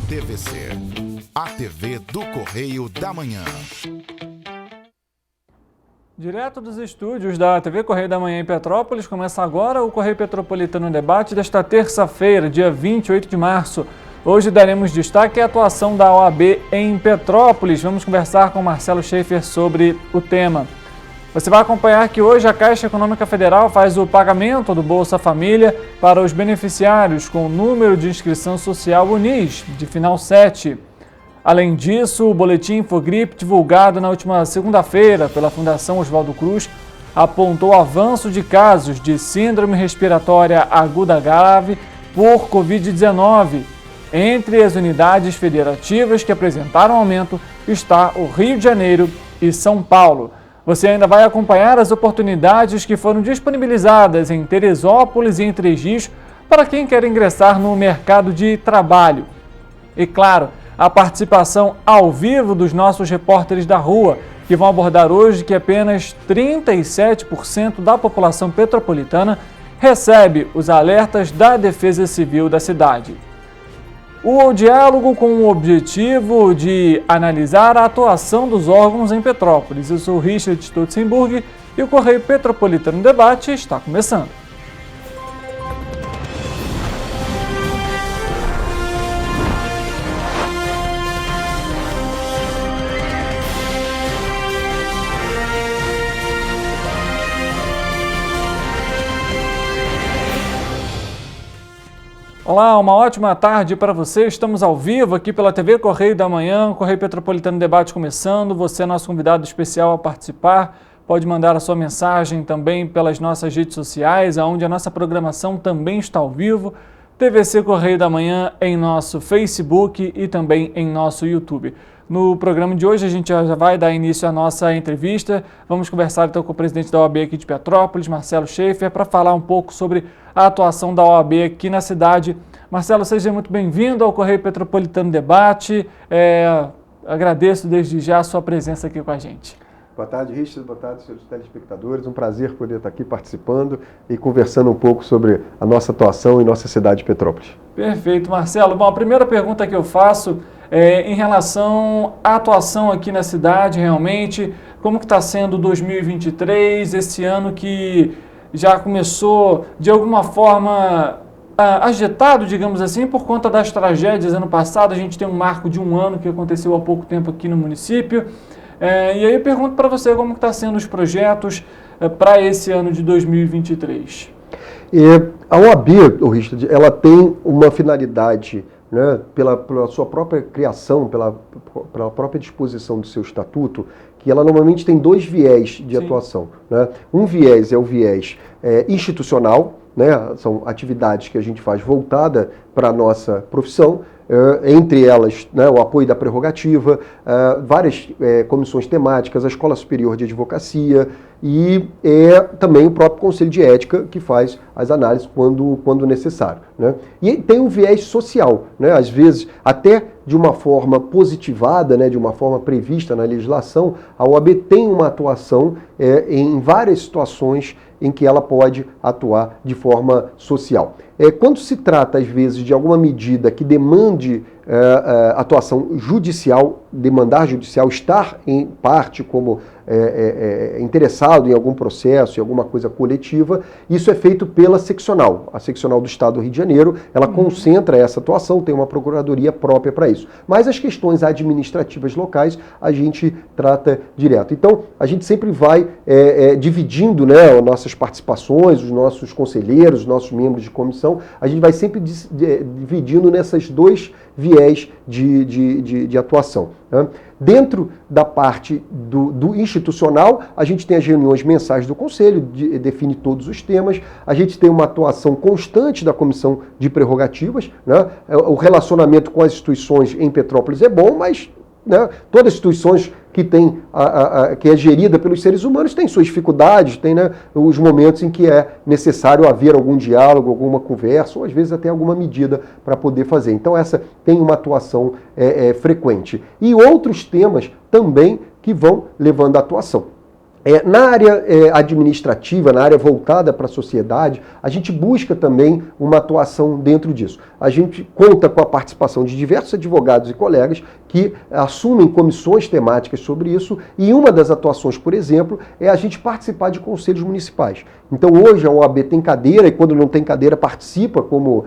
TVC, a TV do Correio da Manhã. Direto dos estúdios da TV Correio da Manhã em Petrópolis, começa agora o Correio Petropolitano Debate desta terça-feira, dia 28 de março. Hoje daremos destaque à atuação da OAB em Petrópolis. Vamos conversar com Marcelo Schaefer sobre o tema. Você vai acompanhar que hoje a Caixa Econômica Federal faz o pagamento do Bolsa Família para os beneficiários com o número de inscrição social UNIS, de final 7. Além disso, o boletim Infogripe, divulgado na última segunda-feira pela Fundação Oswaldo Cruz, apontou avanço de casos de síndrome respiratória aguda grave por Covid-19. Entre as unidades federativas que apresentaram aumento está o Rio de Janeiro e São Paulo. Você ainda vai acompanhar as oportunidades que foram disponibilizadas em Teresópolis e em Três Rios para quem quer ingressar no mercado de trabalho. E claro, a participação ao vivo dos nossos repórteres da rua, que vão abordar hoje que apenas 37% da população petropolitana recebe os alertas da Defesa Civil da cidade. O diálogo com o objetivo de analisar a atuação dos órgãos em Petrópolis. Eu sou Richard Stutzenburg e o Correio Petropolitano Debate está começando. Olá, uma ótima tarde para você. Estamos ao vivo aqui pela TV Correio da Manhã, Correio Petropolitano Debate começando. Você é nosso convidado especial a participar. Pode mandar a sua mensagem também pelas nossas redes sociais, onde a nossa programação também está ao vivo. TVC Correio da Manhã em nosso Facebook e também em nosso YouTube. No programa de hoje a gente já vai dar início à nossa entrevista. Vamos conversar então com o presidente da OAB aqui de Petrópolis, Marcelo Schaefer, para falar um pouco sobre a atuação da OAB aqui na cidade. Marcelo, seja muito bem-vindo ao Correio Petropolitano Debate. Agradeço desde já a sua presença aqui com a gente. Boa tarde, Richard. Boa tarde, senhores telespectadores. Um prazer poder estar aqui participando e conversando um pouco sobre a nossa atuação em nossa cidade de Petrópolis. Perfeito, Marcelo. Bom, a primeira pergunta que eu faço é em relação à atuação aqui na cidade, realmente, como que está sendo 2023, esse ano que já começou, de alguma forma, agitado, digamos assim, por conta das tragédias. Ano passado a gente tem um marco de um ano que aconteceu há pouco tempo aqui no município. E aí eu pergunto para você como está sendo os projetos para esse ano de 2023. A OAB, Richard, ela tem uma finalidade, né, pela sua própria criação, pela própria disposição do seu estatuto, que ela normalmente tem dois viés de atuação. Né? Um viés é o viés institucional, né? São atividades que a gente faz voltada para a nossa profissão, entre elas, né, o apoio da prerrogativa, várias comissões temáticas, a Escola Superior de Advocacia e também o próprio Conselho de Ética, que faz as análises quando necessário. Né? E tem um viés social, né? Às vezes até de uma forma positivada, né, de uma forma prevista na legislação, a OAB tem uma atuação em várias situações em que ela pode atuar de forma social. Quando se trata, às vezes, de alguma medida que demande atuação judicial, demandar judicial, estar em parte como interessado em algum processo, em alguma coisa coletiva, isso é feito pela seccional. A seccional do Estado do Rio de Janeiro, ela concentra essa atuação, tem uma procuradoria própria para isso. Mas as questões administrativas locais, a gente trata direto. Então, a gente sempre vai dividindo, né, nossas participações, os nossos conselheiros, os nossos membros de comissão, a gente vai sempre dividindo nessas dois viés de atuação. Né? Dentro da parte do institucional, a gente tem as reuniões mensais do Conselho, define todos os temas, a gente tem uma atuação constante da Comissão de Prerrogativas, né? O relacionamento com as instituições em Petrópolis é bom, mas, né, todas as instituições que que é gerida pelos seres humanos tem suas dificuldades, tem, né, os momentos em que é necessário haver algum diálogo, alguma conversa, ou às vezes até alguma medida para poder fazer. Então essa tem uma atuação frequente. E outros temas também que vão levando à atuação. Na área administrativa, na área voltada para a sociedade, a gente busca também uma atuação dentro disso. A gente conta com a participação de diversos advogados e colegas que assumem comissões temáticas sobre isso, e uma das atuações, por exemplo, é a gente participar de conselhos municipais. Então hoje a OAB tem cadeira, e quando não tem cadeira participa como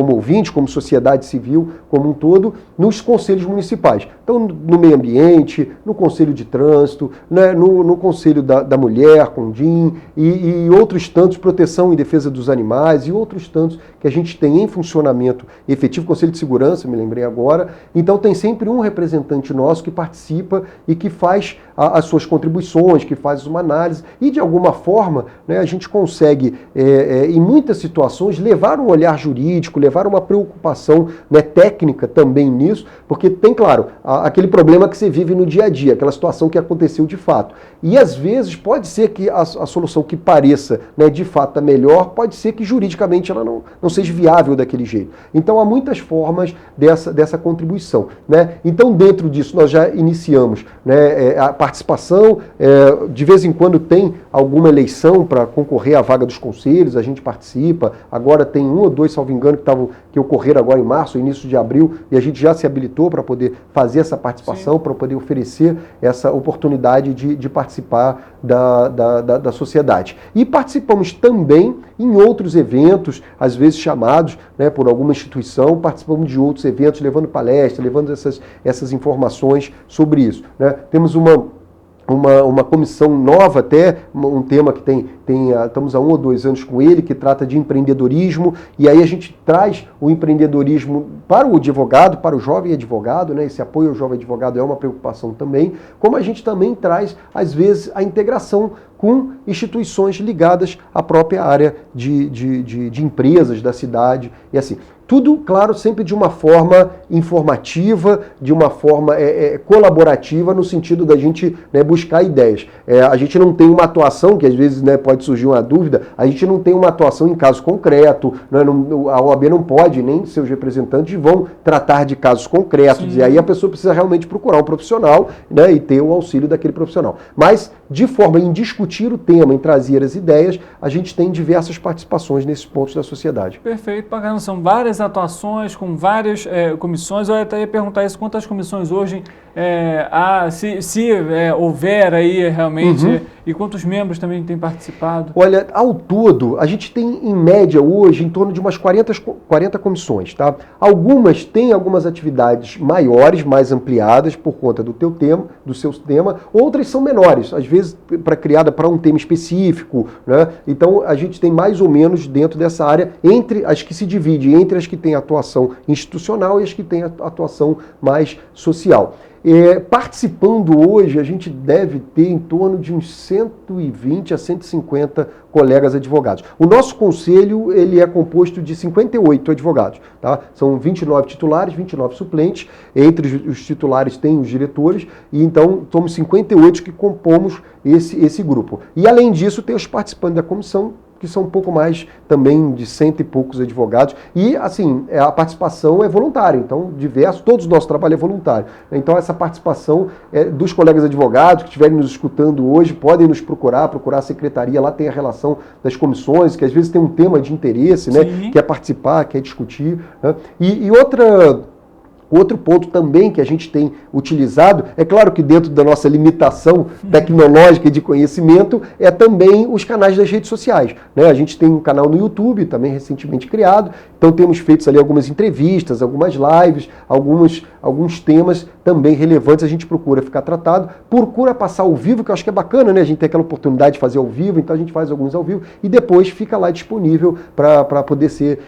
ouvinte, como sociedade civil como um todo, nos conselhos municipais. Então no meio ambiente, no conselho de trânsito, né, no conselho da mulher, CONDIM, e outros tantos, proteção e defesa dos animais, e outros tantos que a gente tem em funcionamento efetivo, conselho de segurança, me lembrei agora. Então tem sempre um representante nosso que participa e que faz as suas contribuições, que faz uma análise, e de alguma forma, né, a gente consegue, em muitas situações, levar um olhar jurídico, levar uma preocupação, né, técnica também nisso, porque tem, claro, aquele problema que você vive no dia a dia, aquela situação que aconteceu de fato. E às vezes pode ser que a solução que pareça, né, de fato a melhor, pode ser que juridicamente ela não seja viável daquele jeito. Então há muitas formas dessa contribuição, né? Então dentro disso nós já iniciamos, né, a participação, de vez em quando tem alguma eleição para concorrer à vaga dos conselhos, a gente participa. Agora tem 1 ou 2, salvo engano, que ocorreram agora em março, início de abril, e a gente já se habilitou para poder fazer essa participação, para poder oferecer essa oportunidade de participar da sociedade. E participamos também em outros eventos, às vezes chamados, né, por alguma instituição, participamos de outros eventos, levando palestras, levando essas informações sobre isso, né? Temos uma comissão nova, até um tema que estamos há 1 ou 2 anos com ele, que trata de empreendedorismo, e aí a gente traz o empreendedorismo para o advogado, para o jovem advogado, né? Esse apoio ao jovem advogado é uma preocupação também, como a gente também traz, às vezes, a integração com instituições ligadas à própria área de empresas da cidade, e assim. Tudo, claro, sempre de uma forma informativa, de uma forma colaborativa, no sentido da gente, né, buscar ideias. A gente não tem uma atuação, que às vezes, né, pode surgir uma dúvida, a gente não tem uma atuação em caso concreto, né, a OAB não pode, nem seus representantes vão tratar de casos concretos. Sim. E aí a pessoa precisa realmente procurar um profissional, né, e ter o auxílio daquele profissional. Mas, de forma em discutir o tema, em trazer as ideias, a gente tem diversas participações nesses pontos da sociedade. Perfeito, bacana. São várias atuações com várias comissões. Eu até ia perguntar isso, quantas comissões hoje se houver aí realmente, e quantos membros também têm participado? Olha, ao todo, a gente tem em média hoje em torno de umas 40 comissões, tá? Algumas têm algumas atividades maiores, mais ampliadas por conta do seu tema, outras são menores, às vezes criada para um tema específico, né? Então a gente tem mais ou menos dentro dessa área, entre as que se divide entre as que têm atuação institucional e as que têm atuação mais social. Participando hoje, a gente deve ter em torno de uns 120 a 150 colegas advogados. O nosso conselho, ele é composto de 58 advogados, tá? São 29 titulares, 29 suplentes, entre os titulares tem os diretores, e então somos 58 que compomos esse grupo. E além disso, tem os participantes da comissão, que são um pouco mais também de 100 e poucos advogados, e assim, a participação é voluntária, então todo o nosso trabalho é voluntário. Então essa participação dos colegas advogados que estiverem nos escutando hoje, podem nos procurar a secretaria, lá tem a relação das comissões, que às vezes tem um tema de interesse, né, quer participar, quer discutir, né? Outro ponto também que a gente tem utilizado, é claro que dentro da nossa limitação tecnológica e de conhecimento, é também os canais das redes sociais, né? A gente tem um canal no YouTube, também recentemente criado, então temos feito ali algumas entrevistas, algumas lives, alguns temas também relevantes, a gente procura ficar tratado, procura passar ao vivo, que eu acho que é bacana, né? A gente tem aquela oportunidade de fazer ao vivo, então a gente faz alguns ao vivo e depois fica lá disponível para poder ser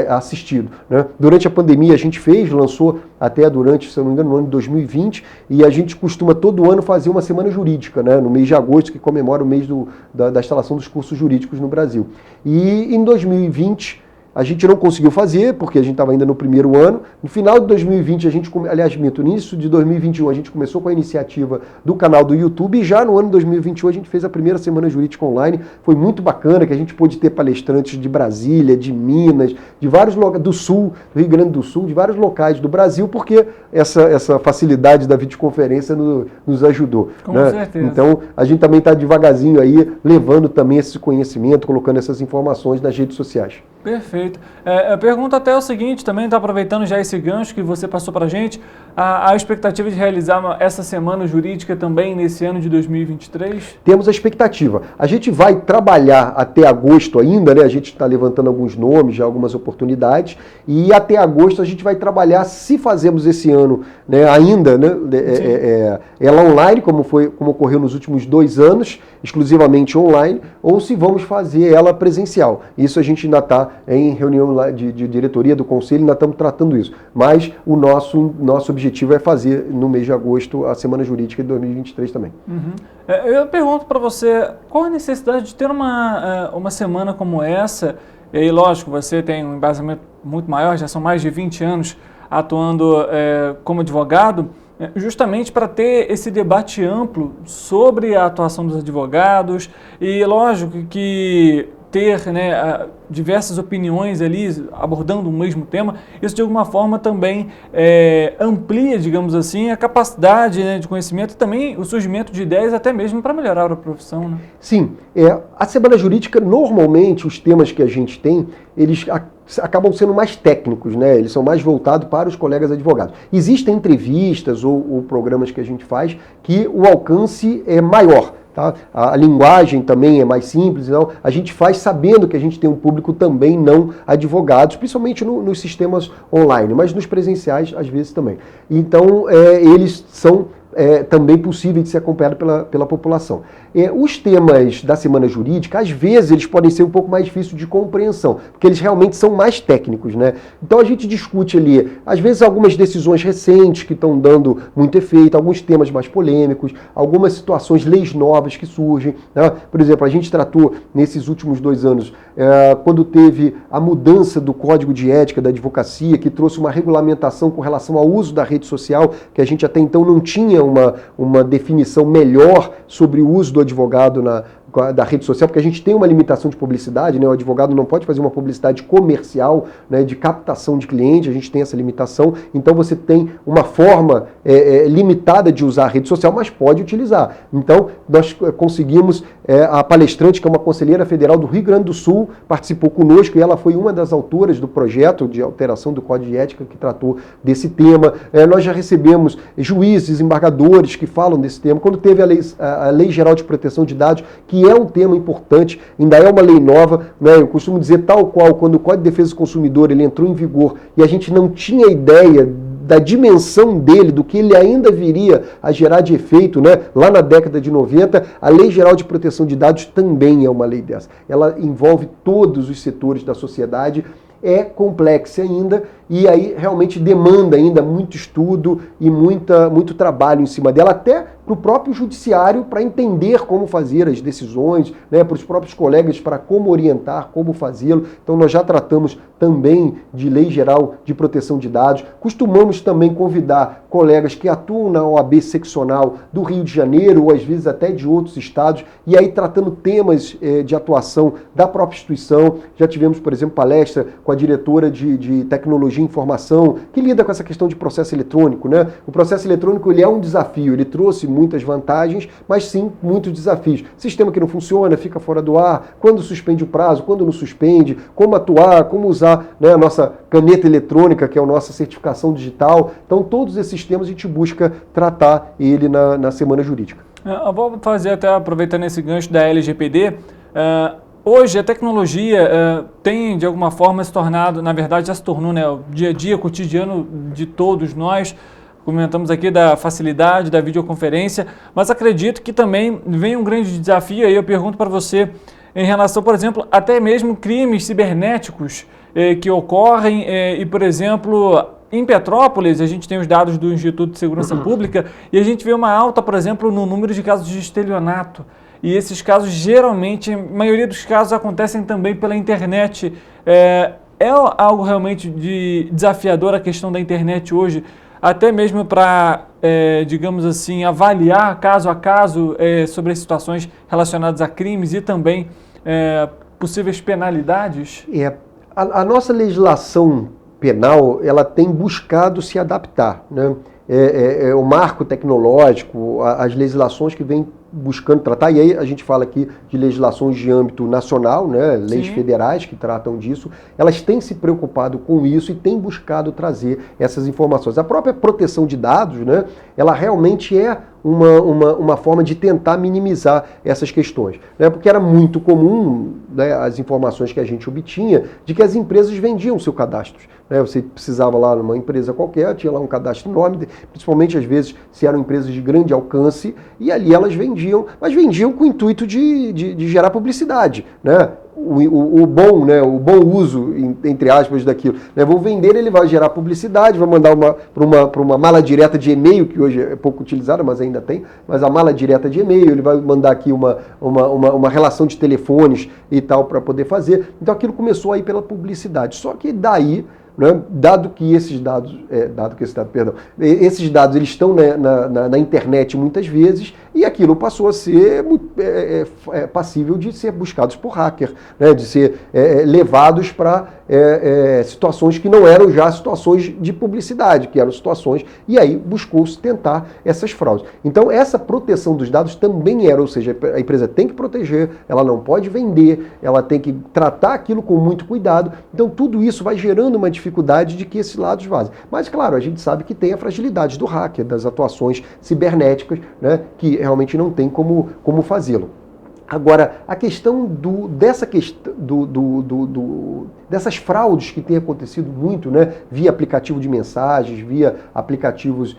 assistido, né? Durante a pandemia a gente lançou até durante, se eu não me engano, no ano de 2020, e a gente costuma todo ano fazer uma semana jurídica, né, no mês de agosto, que comemora o mês da instalação dos cursos jurídicos no Brasil. E em 2020 a gente não conseguiu fazer, porque a gente estava ainda no primeiro ano. No final de 2020, no início de 2021, a gente começou com a iniciativa do canal do YouTube, e já no ano de 2021 a gente fez a primeira Semana Jurídica Online. Foi muito bacana, que a gente pôde ter palestrantes de Brasília, de Minas, de vários locais do Sul, do Rio Grande do Sul, de vários locais do Brasil, porque essa facilidade da videoconferência nos ajudou. Com né? certeza. Então, a gente também está devagarzinho aí, levando também esse conhecimento, colocando essas informações nas redes sociais. Perfeito. Eu pergunto até o seguinte, também está aproveitando já esse gancho que você passou para a gente, a expectativa de realizar essa semana jurídica também nesse ano de 2023? Temos a expectativa. A gente vai trabalhar até agosto ainda, né? A gente está levantando alguns nomes, já algumas oportunidades, e até agosto a gente vai trabalhar, se fazemos esse ano, né, ainda, né, ela online, como ocorreu nos últimos 2 anos, exclusivamente online, ou se vamos fazer ela presencial. Isso a gente ainda está em reunião de diretoria do Conselho, ainda estamos tratando isso. Mas o nosso objetivo é fazer no mês de agosto a Semana Jurídica de 2023 também. Uhum. Eu pergunto para você, qual a necessidade de ter uma semana como essa? E aí, lógico, você tem um embasamento muito maior, já são mais de 20 anos atuando como advogado, justamente para ter esse debate amplo sobre a atuação dos advogados e, lógico, que ter, né, diversas opiniões ali abordando o mesmo tema, isso de alguma forma também amplia, digamos assim, a capacidade, né, de conhecimento e também o surgimento de ideias até mesmo para melhorar a profissão. Né? Sim, a Semana Jurídica, normalmente os temas que a gente tem, eles acabam sendo mais técnicos, né? Eles são mais voltados para os colegas advogados. Existem entrevistas ou programas que a gente faz que o alcance é maior. Tá? A linguagem também é mais simples, então a gente faz sabendo que a gente tem um público também não advogados, principalmente nos sistemas online, mas nos presenciais às vezes também. Então eles são também possíveis de ser acompanhados pela população. Os temas da Semana Jurídica, às vezes, eles podem ser um pouco mais difíceis de compreensão, porque eles realmente são mais técnicos, né? Então a gente discute ali, às vezes, algumas decisões recentes que estão dando muito efeito, alguns temas mais polêmicos, algumas situações, leis novas que surgem, né? Por exemplo, a gente tratou nesses últimos 2 anos, quando teve a mudança do Código de Ética da Advocacia, que trouxe uma regulamentação com relação ao uso da rede social, que a gente até então não tinha uma definição melhor sobre o uso do advogado da rede social, porque a gente tem uma limitação de publicidade, né? O advogado não pode fazer uma publicidade comercial, né, de captação de cliente, a gente tem essa limitação, então você tem uma forma limitada de usar a rede social, mas pode utilizar. Então, nós conseguimos, a palestrante, que é uma conselheira federal do Rio Grande do Sul, participou conosco e ela foi uma das autoras do projeto de alteração do Código de Ética que tratou desse tema. Nós já recebemos juízes, desembargadores que falam desse tema. Quando teve a Lei Geral de Proteção de Dados, que é um tema importante, ainda é uma lei nova, né? Eu costumo dizer, tal qual, quando o Código de Defesa do Consumidor ele entrou em vigor e a gente não tinha ideia da dimensão dele, do que ele ainda viria a gerar de efeito, né? Lá na década de 90, a Lei Geral de Proteção de Dados também é uma lei dessa. Ela envolve todos os setores da sociedade, é complexa ainda e aí realmente demanda ainda muito estudo e muito trabalho em cima dela, até para o próprio judiciário, para entender como fazer as decisões, né, para os próprios colegas, para como orientar, como fazê-lo. Então nós já tratamos também de Lei Geral de Proteção de Dados, costumamos também convidar colegas que atuam na OAB seccional do Rio de Janeiro, ou às vezes até de outros estados, e aí tratando temas de atuação da própria instituição. Já tivemos, por exemplo, palestra com a diretora de Tecnologia e Informação, que lida com essa questão de processo eletrônico, né? O processo eletrônico ele é um desafio, ele trouxe muitas vantagens, mas sim muitos desafios. Sistema que não funciona, fica fora do ar, quando suspende o prazo, quando não suspende, como atuar, como usar, né, a nossa caneta eletrônica, que é a nossa certificação digital. Então todos esses temas a gente busca tratar ele na Semana Jurídica. Eu vou fazer até, aproveitando esse gancho da LGPD, hoje a tecnologia tem de alguma forma se tornado, na verdade já se tornou, né, o dia a dia, cotidiano de todos nós. Comentamos aqui da facilidade da videoconferência, mas acredito que também vem um grande desafio aí. Eu pergunto para você em relação, por exemplo, até mesmo crimes cibernéticos que ocorrem e, por exemplo, em Petrópolis, a gente tem os dados do Instituto de Segurança Pública e a gente vê uma alta, por exemplo, no número de casos de estelionato. E esses casos, geralmente, a maioria dos casos acontecem também pela internet. É algo realmente desafiador a questão da internet hoje, até mesmo para, digamos assim, avaliar caso a caso sobre as situações relacionadas a crimes e também possíveis penalidades? A nossa legislação penal, ela tem buscado se adaptar, né? O marco tecnológico, as legislações que vêm buscando tratar, e aí a gente fala aqui de legislações de âmbito nacional, né, leis federais que tratam disso, elas têm se preocupado com isso e têm buscado trazer essas informações. A própria proteção de dados, né, ela realmente é uma forma de tentar minimizar essas questões, né, porque era muito comum, né, as informações que a gente obtinha de que as empresas vendiam seu cadastro. Você precisava lá numa empresa qualquer, tinha lá um cadastro enorme, principalmente às vezes se eram empresas de grande alcance, e ali elas vendiam, mas vendiam com o intuito de gerar publicidade, né? O bom uso, entre aspas, daquilo. Né? Vou vender, ele vai gerar publicidade, vai mandar para uma mala direta de e-mail, que hoje é pouco utilizada, mas ainda tem, mas a mala direta de e-mail, ele vai mandar aqui uma relação de telefones e tal para poder fazer. Então aquilo começou aí pela publicidade. Só que daí, né, dado que esses dados eles estão na internet muitas vezes, e aquilo passou a ser passível de ser buscados por hacker, né, de ser levados para situações que não eram já situações de publicidade, que eram situações, e aí buscou-se tentar essas fraudes. Então essa proteção dos dados também ou seja, a empresa tem que proteger, ela não pode vender, ela tem que tratar aquilo com muito cuidado, então tudo isso vai gerando uma dificuldade de que esses dados vazem. Mas claro, a gente sabe que tem a fragilidade do hacker, das atuações cibernéticas, né, que realmente não tem como fazê-lo. Agora, a questão dessas fraudes que tem acontecido muito, né, via aplicativo de mensagens, via aplicativos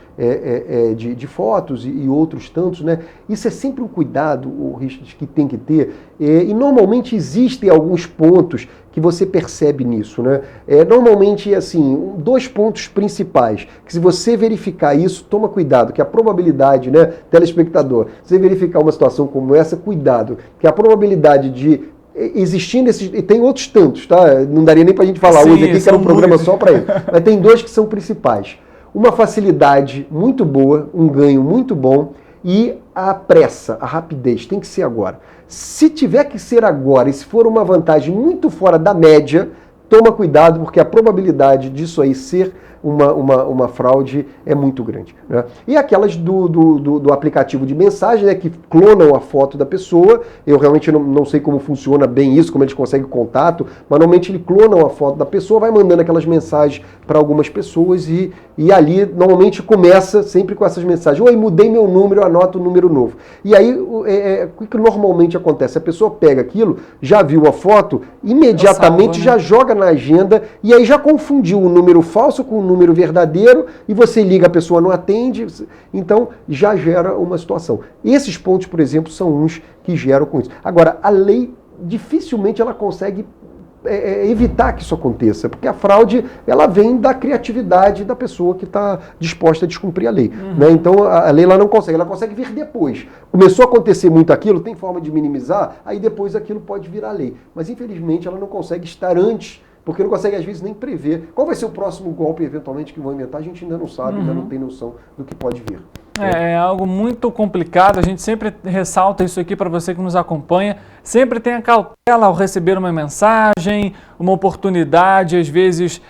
de fotos e outros tantos, né, isso é sempre um cuidado, o Richard, que tem que ter, e normalmente existem alguns pontos que você percebe nisso, né? Normalmente, assim, 2 pontos principais, que se você verificar isso, toma cuidado, que a probabilidade, né, telespectador, se você verificar uma situação como essa, cuidado, que a probabilidade de existindo esses, e tem outros tantos, tá? Não daria nem pra gente falar hoje aqui, que era um programa só para ele, mas tem 2 que são principais. Uma facilidade muito boa, um ganho muito bom, e a pressa, a rapidez, tem que ser agora. Se tiver que ser agora e se for uma vantagem muito fora da média, toma cuidado, porque a probabilidade disso aí ser uma fraude é muito grande, né? E aquelas do aplicativo de mensagem, né, que clonam a foto da pessoa, eu realmente não sei como funciona bem isso, como eles conseguem contato, mas normalmente eles clonam a foto da pessoa, vai mandando aquelas mensagens para algumas pessoas e ali normalmente começa sempre com essas mensagens: oi, mudei meu número, eu anoto o número novo. E aí o que normalmente acontece? A pessoa pega aquilo, já viu a foto, imediatamente já joga na agenda e aí já confundiu o número falso com o número verdadeiro e você liga, a pessoa não atende, então já gera uma situação. Esses pontos, por exemplo, são uns que geram com isso. Agora, a lei dificilmente ela consegue evitar que isso aconteça, porque a fraude ela vem da criatividade da pessoa que está disposta a descumprir a lei. Né? Então a lei ela não consegue, ela consegue vir depois. Começou a acontecer muito aquilo, tem forma de minimizar, aí depois aquilo pode virar lei. Mas infelizmente ela não consegue estar antes, porque não consegue às vezes nem prever qual vai ser o próximo golpe eventualmente que vão inventar, a gente ainda não sabe, ainda não tem noção do que pode vir. É algo muito complicado, a gente sempre ressalta isso aqui para você que nos acompanha, sempre tenha cautela ao receber uma mensagem, uma oportunidade, às vezes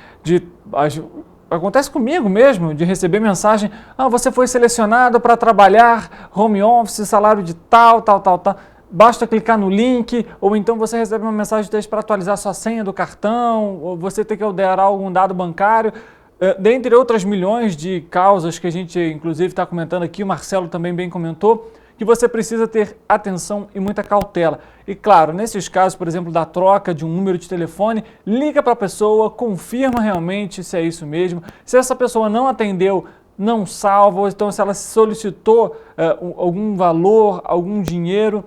acontece comigo mesmo, de receber mensagem: você foi selecionado para trabalhar home office, salário de tal. Basta clicar no link, ou então você recebe uma mensagem para atualizar sua senha do cartão, ou você tem que alterar algum dado bancário, dentre outras milhões de causas que a gente inclusive está comentando aqui, o Marcelo também bem comentou, que você precisa ter atenção e muita cautela. E claro, nesses casos, por exemplo, da troca de um número de telefone, liga para a pessoa, confirma realmente se é isso mesmo. Se essa pessoa não atendeu, não salva, ou então se ela solicitou algum valor, algum dinheiro,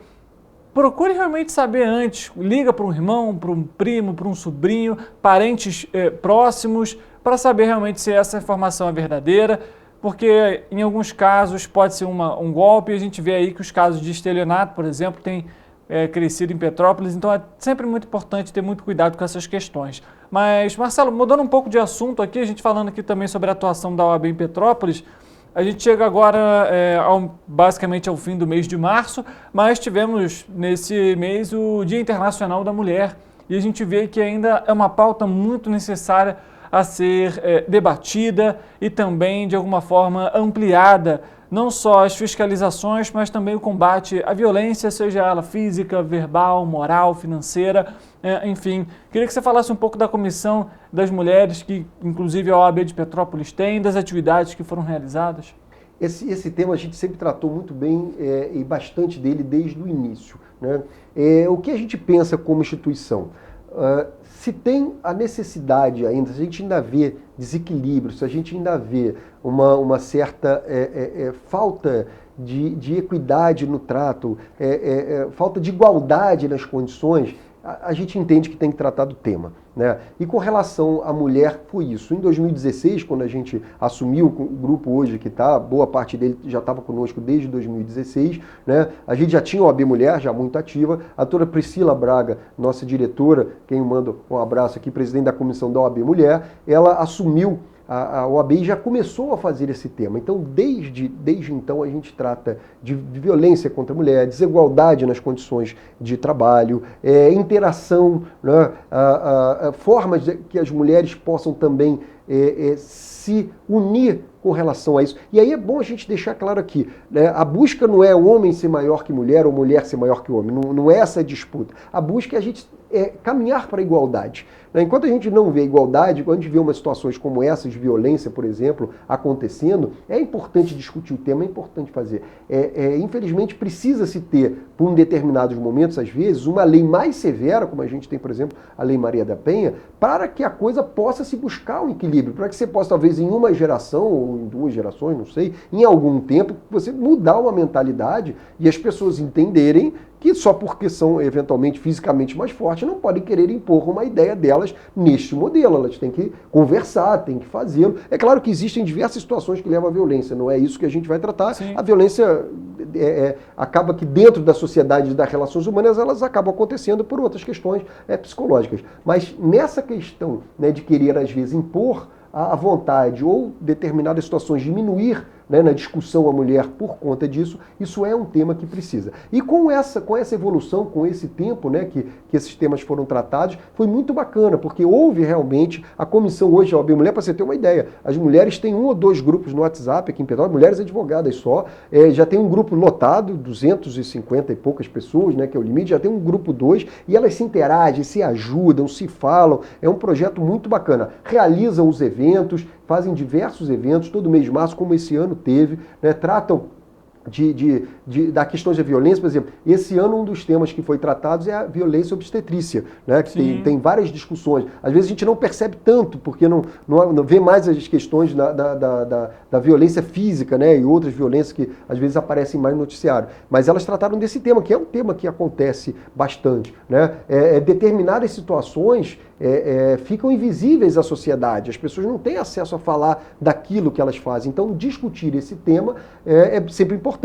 procure realmente saber antes, liga para um irmão, para um primo, para um sobrinho, parentes próximos, para saber realmente se essa informação é verdadeira, porque em alguns casos pode ser um golpe, a gente vê aí que os casos de estelionato, por exemplo, tem crescido em Petrópolis, então é sempre muito importante ter muito cuidado com essas questões. Mas, Marcelo, mudando um pouco de assunto aqui, a gente falando aqui também sobre a atuação da OAB em Petrópolis, a gente chega agora basicamente ao fim do mês de março, mas tivemos nesse mês o Dia Internacional da Mulher e a gente vê que ainda é uma pauta muito necessária a ser debatida e também, de alguma forma, ampliada, não só as fiscalizações, mas também o combate à violência, seja ela física, verbal, moral, financeira, enfim. Queria que você falasse um pouco da Comissão das Mulheres, que inclusive a OAB de Petrópolis tem, das atividades que foram realizadas. Esse tema a gente sempre tratou muito bem e bastante dele desde o início, né? O que a gente pensa como instituição? Se tem a necessidade ainda, se a gente ainda vê desequilíbrio, se a gente ainda vê uma certa falta de equidade no trato, falta de igualdade nas condições, a gente entende que tem que tratar do tema, né? E com relação à mulher, foi isso. Em 2016, quando a gente assumiu o grupo hoje, que está, boa parte dele já estava conosco desde 2016, né? A gente já tinha a OAB Mulher, já muito ativa. A doutora Priscila Braga, nossa diretora, quem manda um abraço aqui, presidente da comissão da OAB Mulher, ela assumiu a OAB já começou a fazer esse tema. Então, desde então, a gente trata de violência contra a mulher, desigualdade nas condições de trabalho, interação, né, formas que as mulheres possam também se unir com relação a isso. E aí é bom a gente deixar claro aqui, né, a busca não é o homem ser maior que mulher ou mulher ser maior que homem, não é essa a disputa. A busca é a gente caminhar para a igualdade. Enquanto a gente não vê igualdade, quando a gente vê umas situações como essas, de violência, por exemplo, acontecendo, é importante discutir o tema, é importante fazer. Infelizmente, precisa-se ter, por determinados momentos, às vezes, uma lei mais severa, como a gente tem, por exemplo, a Lei Maria da Penha, para que a coisa possa se buscar um equilíbrio, para que você possa, talvez, em uma geração, ou em 2 gerações, não sei, em algum tempo, você mudar uma mentalidade e as pessoas entenderem que só porque são eventualmente fisicamente mais fortes não podem querer impor uma ideia delas neste modelo. Elas têm que conversar, têm que fazê-lo. É claro que existem diversas situações que levam à violência, não é isso que a gente vai tratar. Sim. A violência acaba que dentro da sociedade das relações humanas elas acabam acontecendo por outras questões psicológicas. Mas nessa questão, né, de querer às vezes impor a vontade ou determinadas situações diminuir, né, na discussão a mulher por conta disso, isso é um tema que precisa. E com essa evolução, com esse tempo, né, que esses temas foram tratados, foi muito bacana, porque houve realmente a comissão hoje, a OAB Mulher, para você ter uma ideia, as mulheres têm 1 ou 2 grupos no WhatsApp aqui em Petrópolis, mulheres advogadas só, já tem um grupo lotado, 250 e poucas pessoas, né, que é o limite, já tem um grupo 2, e elas se interagem, se ajudam, se falam, é um projeto muito bacana. Realizam os eventos, fazem diversos eventos, todo mês de março, como esse ano teve, né, tratam da questões da violência. Por exemplo, esse ano um dos temas que foi tratado é a violência obstetrícia, né, que tem várias discussões. Às vezes a gente não percebe tanto, porque não vê mais as questões da violência física, né, e outras violências que às vezes aparecem mais no noticiário. Mas elas trataram desse tema, que é um tema que acontece bastante, né? Determinadas situações ficam invisíveis à sociedade, as pessoas não têm acesso a falar daquilo que elas fazem. Então, discutir esse tema é sempre importante.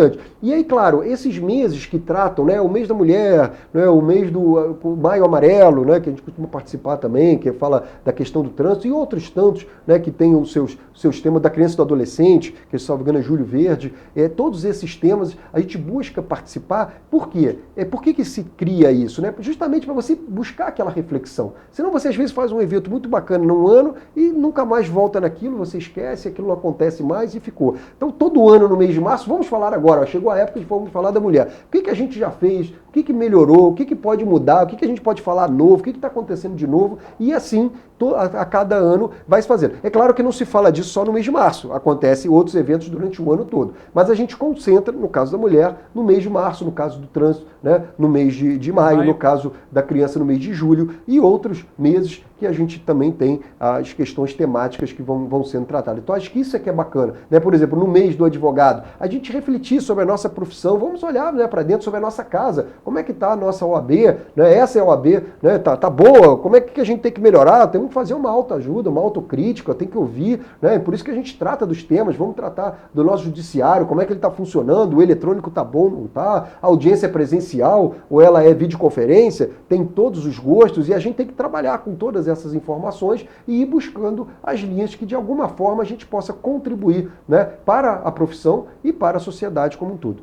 E aí, claro, esses meses que tratam, né, o mês da mulher, né, o mês do Maio Amarelo, né, que a gente costuma participar também, que fala da questão do trânsito, e outros tantos, né, que tem os seus temas da criança e do adolescente, que, se não me engano, é Julho Verde, todos esses temas a gente busca participar. Por quê? Por que se cria isso? Né? Justamente para você buscar aquela reflexão. Senão você, às vezes, faz um evento muito bacana num ano e nunca mais volta naquilo, você esquece, aquilo não acontece mais e ficou. Então, todo ano, no mês de março, vamos falar agora, chegou a época de vamos falar da mulher. O que a gente já fez? O que melhorou? O que pode mudar? O que a gente pode falar novo? O que está acontecendo de novo? E assim, a cada ano vai se fazendo. É claro que não se fala disso só no mês de março. Acontecem outros eventos durante o ano todo. Mas a gente concentra, no caso da mulher, no mês de março, no caso do trânsito, né, no mês de maio, no caso da criança, no mês de julho, e outros meses que a gente também tem as questões temáticas que vão sendo tratadas. Então, acho que isso é que é bacana, né? Por exemplo, no mês do advogado, a gente refletir sobre a nossa profissão, vamos olhar, né, para dentro sobre a nossa casa, como é que está a nossa OAB, né? Essa é a OAB, né? Tá boa, como é que a gente tem que melhorar? Temos que fazer uma autoajuda, uma autocrítica, tem que ouvir, né? Por isso que a gente trata dos temas, vamos tratar do nosso judiciário, como é que ele está funcionando, o eletrônico está bom, não está, a audiência é presencial ou ela é videoconferência, tem todos os gostos e a gente tem que trabalhar com todas essas informações e ir buscando as linhas que de alguma forma a gente possa contribuir, né, para a profissão e para a sociedade como um todo.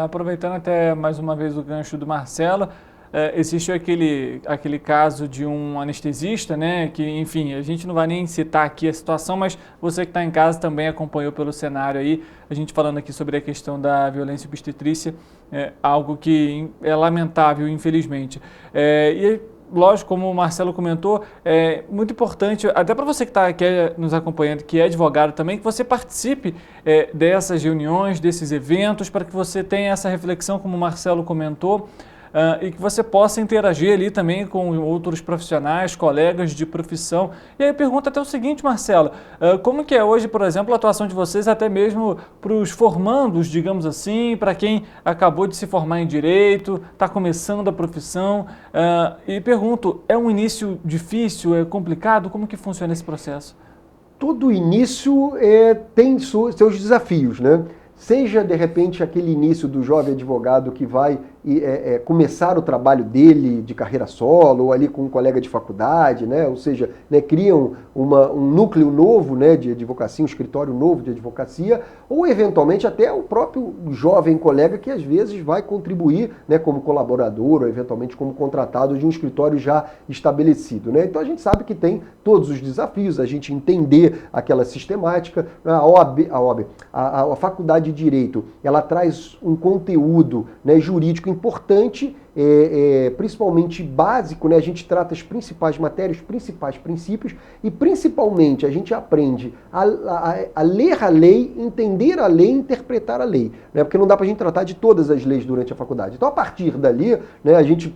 Aproveitando até mais uma vez o gancho do Marcelo, existe aquele caso de um anestesista, né, que, enfim, a gente não vai nem citar aqui a situação, mas você que está em casa também acompanhou pelo cenário aí, a gente falando aqui sobre a questão da violência obstetrícia, algo que é lamentável, infelizmente. E lógico, como o Marcelo comentou, é muito importante, até para você que está aqui nos acompanhando, que é advogado também, que você participe dessas reuniões, desses eventos, para que você tenha essa reflexão, como o Marcelo comentou, e que você possa interagir ali também com outros profissionais, colegas de profissão. E aí eu pergunto até o seguinte, Marcelo, como que é hoje, por exemplo, a atuação de vocês, até mesmo para os formandos, digamos assim, para quem acabou de se formar em Direito, está começando a profissão, e pergunto, é um início difícil, é complicado? Como que funciona esse processo? Todo início tem seus desafios, né? Seja, de repente, aquele início do jovem advogado que vai começar o trabalho dele de carreira solo, ou ali com um colega de faculdade, né? Ou seja, né, criam um núcleo novo, né, de advocacia, um escritório novo de advocacia, ou eventualmente até o próprio jovem colega que às vezes vai contribuir, né, como colaborador ou eventualmente como contratado de um escritório já estabelecido, né? Então a gente sabe que tem todos os desafios, a gente entender aquela sistemática, a faculdade de Direito, ela traz um conteúdo, né, jurídico importante, principalmente básico, né? A gente trata as principais matérias, os principais princípios e principalmente a gente aprende a ler a lei, entender a lei, interpretar a lei, né? Porque não dá para a gente tratar de todas as leis durante a faculdade. Então, a partir dali, né, a gente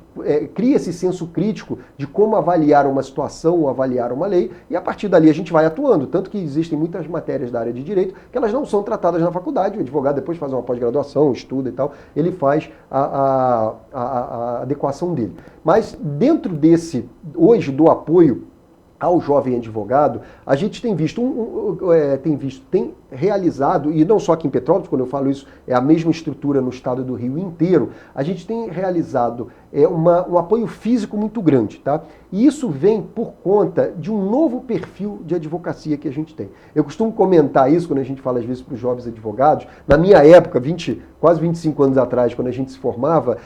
cria esse senso crítico de como avaliar uma situação ou avaliar uma lei e a partir dali a gente vai atuando. Tanto que existem muitas matérias da área de direito que elas não são tratadas na faculdade. O advogado depois faz uma pós-graduação, estuda e tal, ele faz a adequação dele. Mas dentro hoje, do apoio ao jovem advogado, a gente tem tem realizado, e não só aqui em Petrópolis, quando eu falo isso, é a mesma estrutura no estado do Rio inteiro, a gente tem realizado um apoio físico muito grande, tá? E isso vem por conta de um novo perfil de advocacia que a gente tem. Eu costumo comentar isso quando a gente fala às vezes para os jovens advogados. Na minha época, quase 25 anos atrás, quando a gente se formava,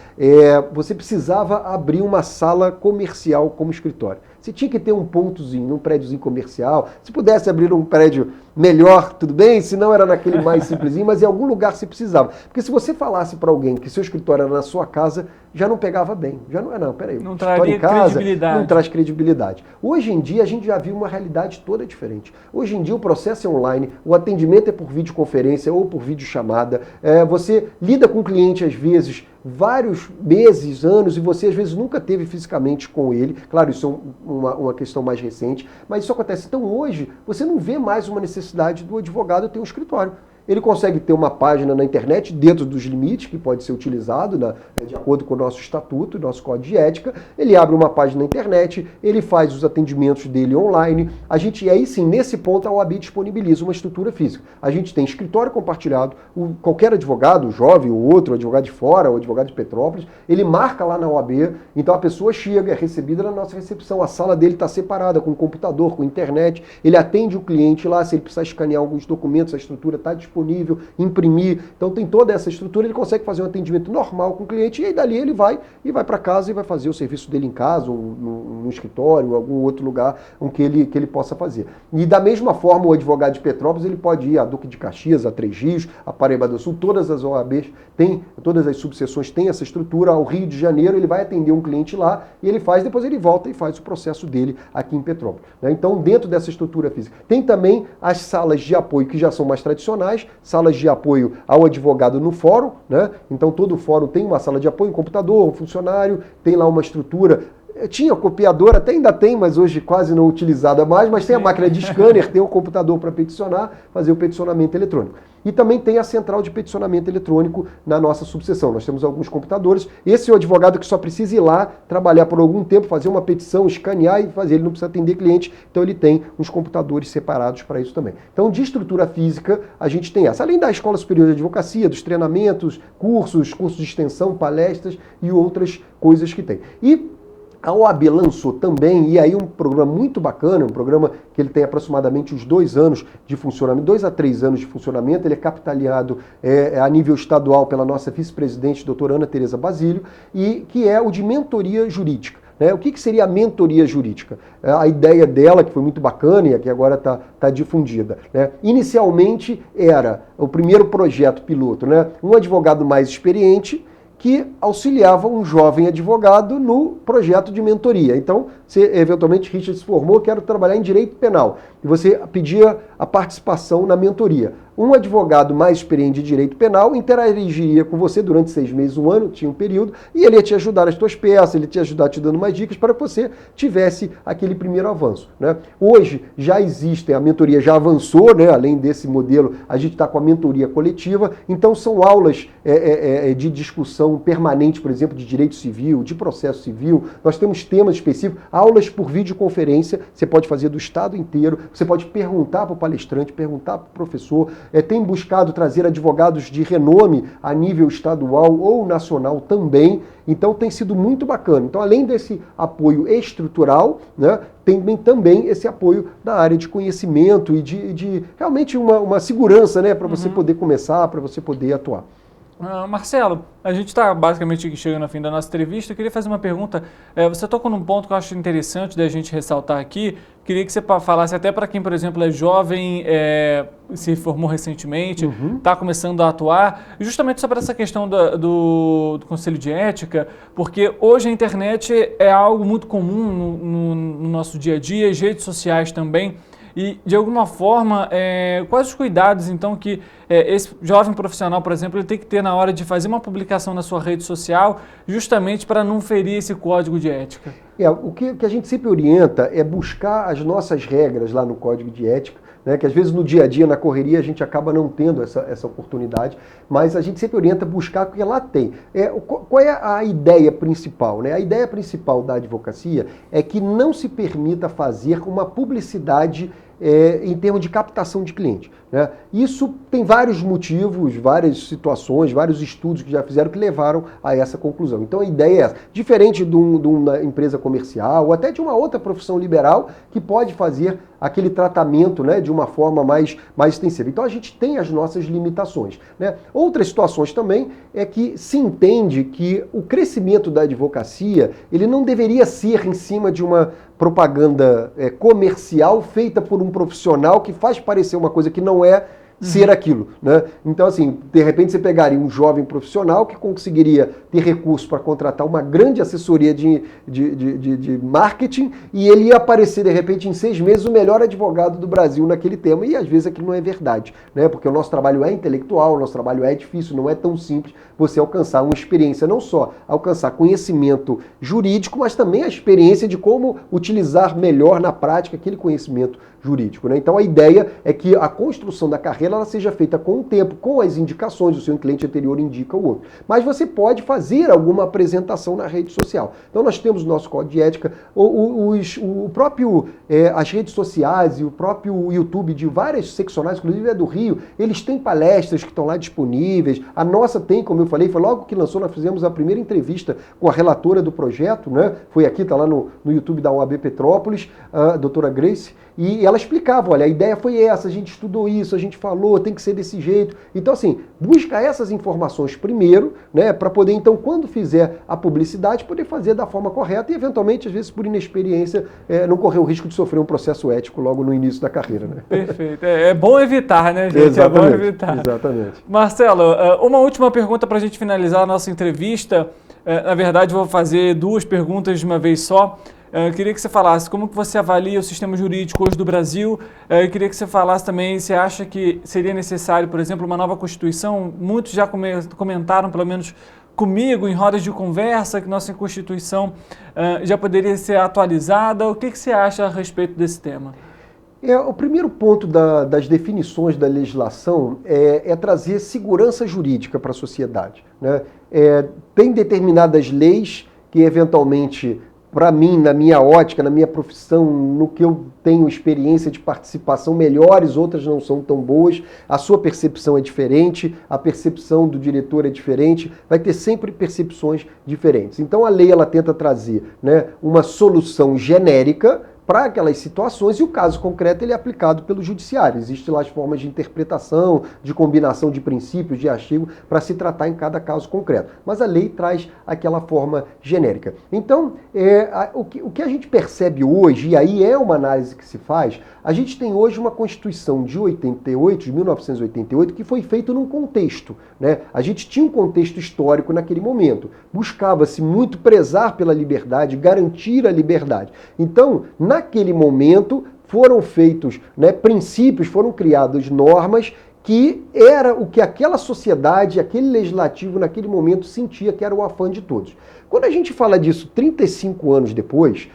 você precisava abrir uma sala comercial como escritório. Você tinha que ter um pontozinho, um prédiozinho comercial. Se pudesse abrir um prédio melhor, tudo bem, se não era naquele mais simplesinho, mas em algum lugar se precisava. Porque se você falasse para alguém que seu escritório era na sua casa, já não pegava bem. Já peraí, não traria credibilidade. Não traz credibilidade. Hoje em dia, a gente já viu uma realidade toda diferente. Hoje em dia, o processo é online, o atendimento é por videoconferência ou por videochamada. Você lida com o cliente, às vezes, vários meses, anos, e você às vezes nunca teve fisicamente com ele. Claro, isso é uma questão mais recente, mas isso acontece. Então hoje, você não vê mais uma necessidade do advogado ter um escritório. Ele consegue ter uma página na internet dentro dos limites que pode ser utilizado de acordo com o nosso estatuto, nosso código de ética. Ele abre uma página na internet, ele faz os atendimentos dele online. E aí sim, nesse ponto, a OAB disponibiliza uma estrutura física. A gente tem escritório compartilhado, qualquer advogado, jovem ou outro, advogado de fora ou advogado de Petrópolis, ele marca lá na OAB, então a pessoa chega, é recebida na nossa recepção, a sala dele está separada com computador, com internet, ele atende o cliente lá, se ele precisar escanear alguns documentos, a estrutura está disponível, imprimir, então tem toda essa estrutura, ele consegue fazer um atendimento normal com o cliente e aí dali ele vai para casa e vai fazer o serviço dele em casa, ou no escritório, ou algum outro lugar que ele possa fazer. E da mesma forma, o advogado de Petrópolis, ele pode ir a Duque de Caxias, a Três Rios, a Paraíba do Sul, todas as OABs todas as subseções têm essa estrutura. Ao Rio de Janeiro, ele vai atender um cliente lá e depois ele volta e faz o processo dele aqui em Petrópolis, né? Então, dentro dessa estrutura física. Tem também as salas de apoio que já são mais tradicionais, salas de apoio ao advogado no fórum, né? Então todo fórum tem uma sala de apoio, um computador, um funcionário, tem lá uma estrutura tinha copiador, até ainda tem, mas hoje quase não utilizada mais, mas tem a máquina de scanner, tem o computador para peticionar, fazer o peticionamento eletrônico. E também tem a central de peticionamento eletrônico na nossa subseção. Nós temos alguns computadores. Esse é o advogado que só precisa ir lá, trabalhar por algum tempo, fazer uma petição, escanear e fazer. Ele não precisa atender cliente, então ele tem uns computadores separados para isso também. Então, de estrutura física, a gente tem essa. Além da Escola Superior de Advocacia, dos treinamentos, cursos de extensão, palestras e outras coisas que tem. E a OAB lançou também, e aí um programa muito bacana, um programa que ele tem aproximadamente uns 2 anos de funcionamento, 2 a 3 anos de funcionamento, ele é capitaneado a nível estadual pela nossa vice-presidente, doutora Ana Tereza Basílio, e que é o de mentoria jurídica. O que seria a mentoria jurídica? A ideia dela, que foi muito bacana e que agora está difundida. Inicialmente era o primeiro projeto piloto, um advogado mais experiente que auxiliava um jovem advogado no projeto de mentoria. Então, você eventualmente, Richard se formou, quero trabalhar em direito penal, e você pedia a participação na mentoria. Um advogado mais experiente de direito penal interagiria com você durante 6 meses, 1 ano, tinha um período, e ele ia te ajudar nas suas peças, ele ia te ajudar te dando mais dicas para que você tivesse aquele primeiro avanço. Hoje já existem, a mentoria já avançou, além desse modelo, a gente está com a mentoria coletiva, então são aulas de discussão permanente, por exemplo, de direito civil, de processo civil, nós temos temas específicos, aulas por videoconferência, você pode fazer do estado inteiro, você pode perguntar para o palestrante, perguntar para o professor, tem buscado trazer advogados de renome a nível estadual ou nacional também, então tem sido muito bacana. Então, além desse apoio estrutural, tem também esse apoio da área de conhecimento e de realmente uma segurança para você poder começar, para você poder atuar. Marcelo, a gente está basicamente chegando ao fim da nossa entrevista. Eu queria fazer uma pergunta. Você tocou num ponto que eu acho interessante da gente ressaltar aqui. Queria que você falasse até para quem, por exemplo, é jovem, se formou recentemente, está começando a atuar, justamente sobre essa questão do Conselho de Ética, porque hoje a internet é algo muito comum no nosso dia a dia, as redes sociais também. E, de alguma forma, quais os cuidados, então, que esse jovem profissional, por exemplo, ele tem que ter na hora de fazer uma publicação na sua rede social, justamente para não ferir esse código de ética? O que a gente sempre orienta é buscar as nossas regras lá no código de ética, que às vezes no dia a dia, na correria, a gente acaba não tendo essa oportunidade, mas a gente sempre orienta buscar porque lá tem. Qual é a ideia principal? A ideia principal da advocacia é que não se permita fazer uma publicidade em termos de captação de cliente. Isso tem vários motivos, várias situações, vários estudos que já fizeram que levaram a essa conclusão. Então a ideia é essa. Diferente de uma empresa comercial ou até de uma outra profissão liberal que pode fazer aquele tratamento de uma forma mais extensiva. Então a gente tem as nossas limitações. Outras situações também é que se entende que o crescimento da advocacia ele não deveria ser em cima de uma propaganda comercial feita por um profissional que faz parecer uma coisa que não é ser aquilo. Então, assim, de repente você pegaria um jovem profissional que conseguiria ter recurso para contratar uma grande assessoria de marketing e ele ia aparecer, de repente, em 6 meses o melhor advogado do Brasil naquele tema. E às vezes aquilo não é verdade, porque o nosso trabalho é intelectual, o nosso trabalho é difícil, não é tão simples você alcançar uma experiência, não só alcançar conhecimento jurídico, mas também a experiência de como utilizar melhor na prática aquele conhecimento jurídico. Então a ideia é que a construção da carreira ela seja feita com o tempo, com as indicações, o seu cliente anterior indica o outro. Mas você pode fazer alguma apresentação na rede social. Então nós temos o nosso código de ética, as redes sociais e o próprio YouTube de várias seccionais, inclusive do Rio, eles têm palestras que estão lá disponíveis. A nossa tem, como eu falei, foi logo que lançou, nós fizemos a primeira entrevista com a relatora do projeto, foi aqui, está lá no YouTube da OAB Petrópolis, a doutora Grace, e ela explicava, olha, a ideia foi essa, a gente estudou isso, a gente falou, tem que ser desse jeito. Então, assim, busca essas informações primeiro, para poder, então, quando fizer a publicidade, poder fazer da forma correta e, eventualmente, às vezes, por inexperiência, não correr o risco de sofrer um processo ético logo no início da carreira. Perfeito. É bom evitar, gente? Exatamente, é bom evitar. Exatamente. Marcelo, uma última pergunta para a gente finalizar a nossa entrevista. Na verdade, vou fazer 2 perguntas de uma vez só. Eu queria que você falasse como que você avalia o sistema jurídico hoje do Brasil. Eu queria que você falasse também se acha que seria necessário, por exemplo, uma nova Constituição. Muitos já comentaram, pelo menos comigo em rodas de conversa que nossa Constituição já poderia ser atualizada. O que você acha a respeito desse tema? O primeiro ponto das definições da legislação é trazer segurança jurídica para a sociedade, né? Tem determinadas leis que, eventualmente, para mim, na minha ótica, na minha profissão, no que eu tenho experiência de participação, melhores, outras não são tão boas, a sua percepção é diferente, a percepção do diretor é diferente, vai ter sempre percepções diferentes. Então a lei ela tenta trazer, né, uma solução genérica para aquelas situações, e o caso concreto ele é aplicado pelo judiciário. Existem lá as formas de interpretação, de combinação de princípios, de artigo, para se tratar em cada caso concreto. Mas a lei traz aquela forma genérica. Então, o que a gente percebe hoje, e aí é uma análise que se faz, a gente tem hoje uma Constituição de 1988, que foi feita num contexto, né? A gente tinha um contexto histórico naquele momento. Buscava-se muito prezar pela liberdade, garantir a liberdade. Então, naquele momento, foram feitos, né, princípios, foram criadas normas que era o que aquela sociedade, aquele legislativo naquele momento sentia que era o afã de todos. Quando a gente fala disso 35 anos depois,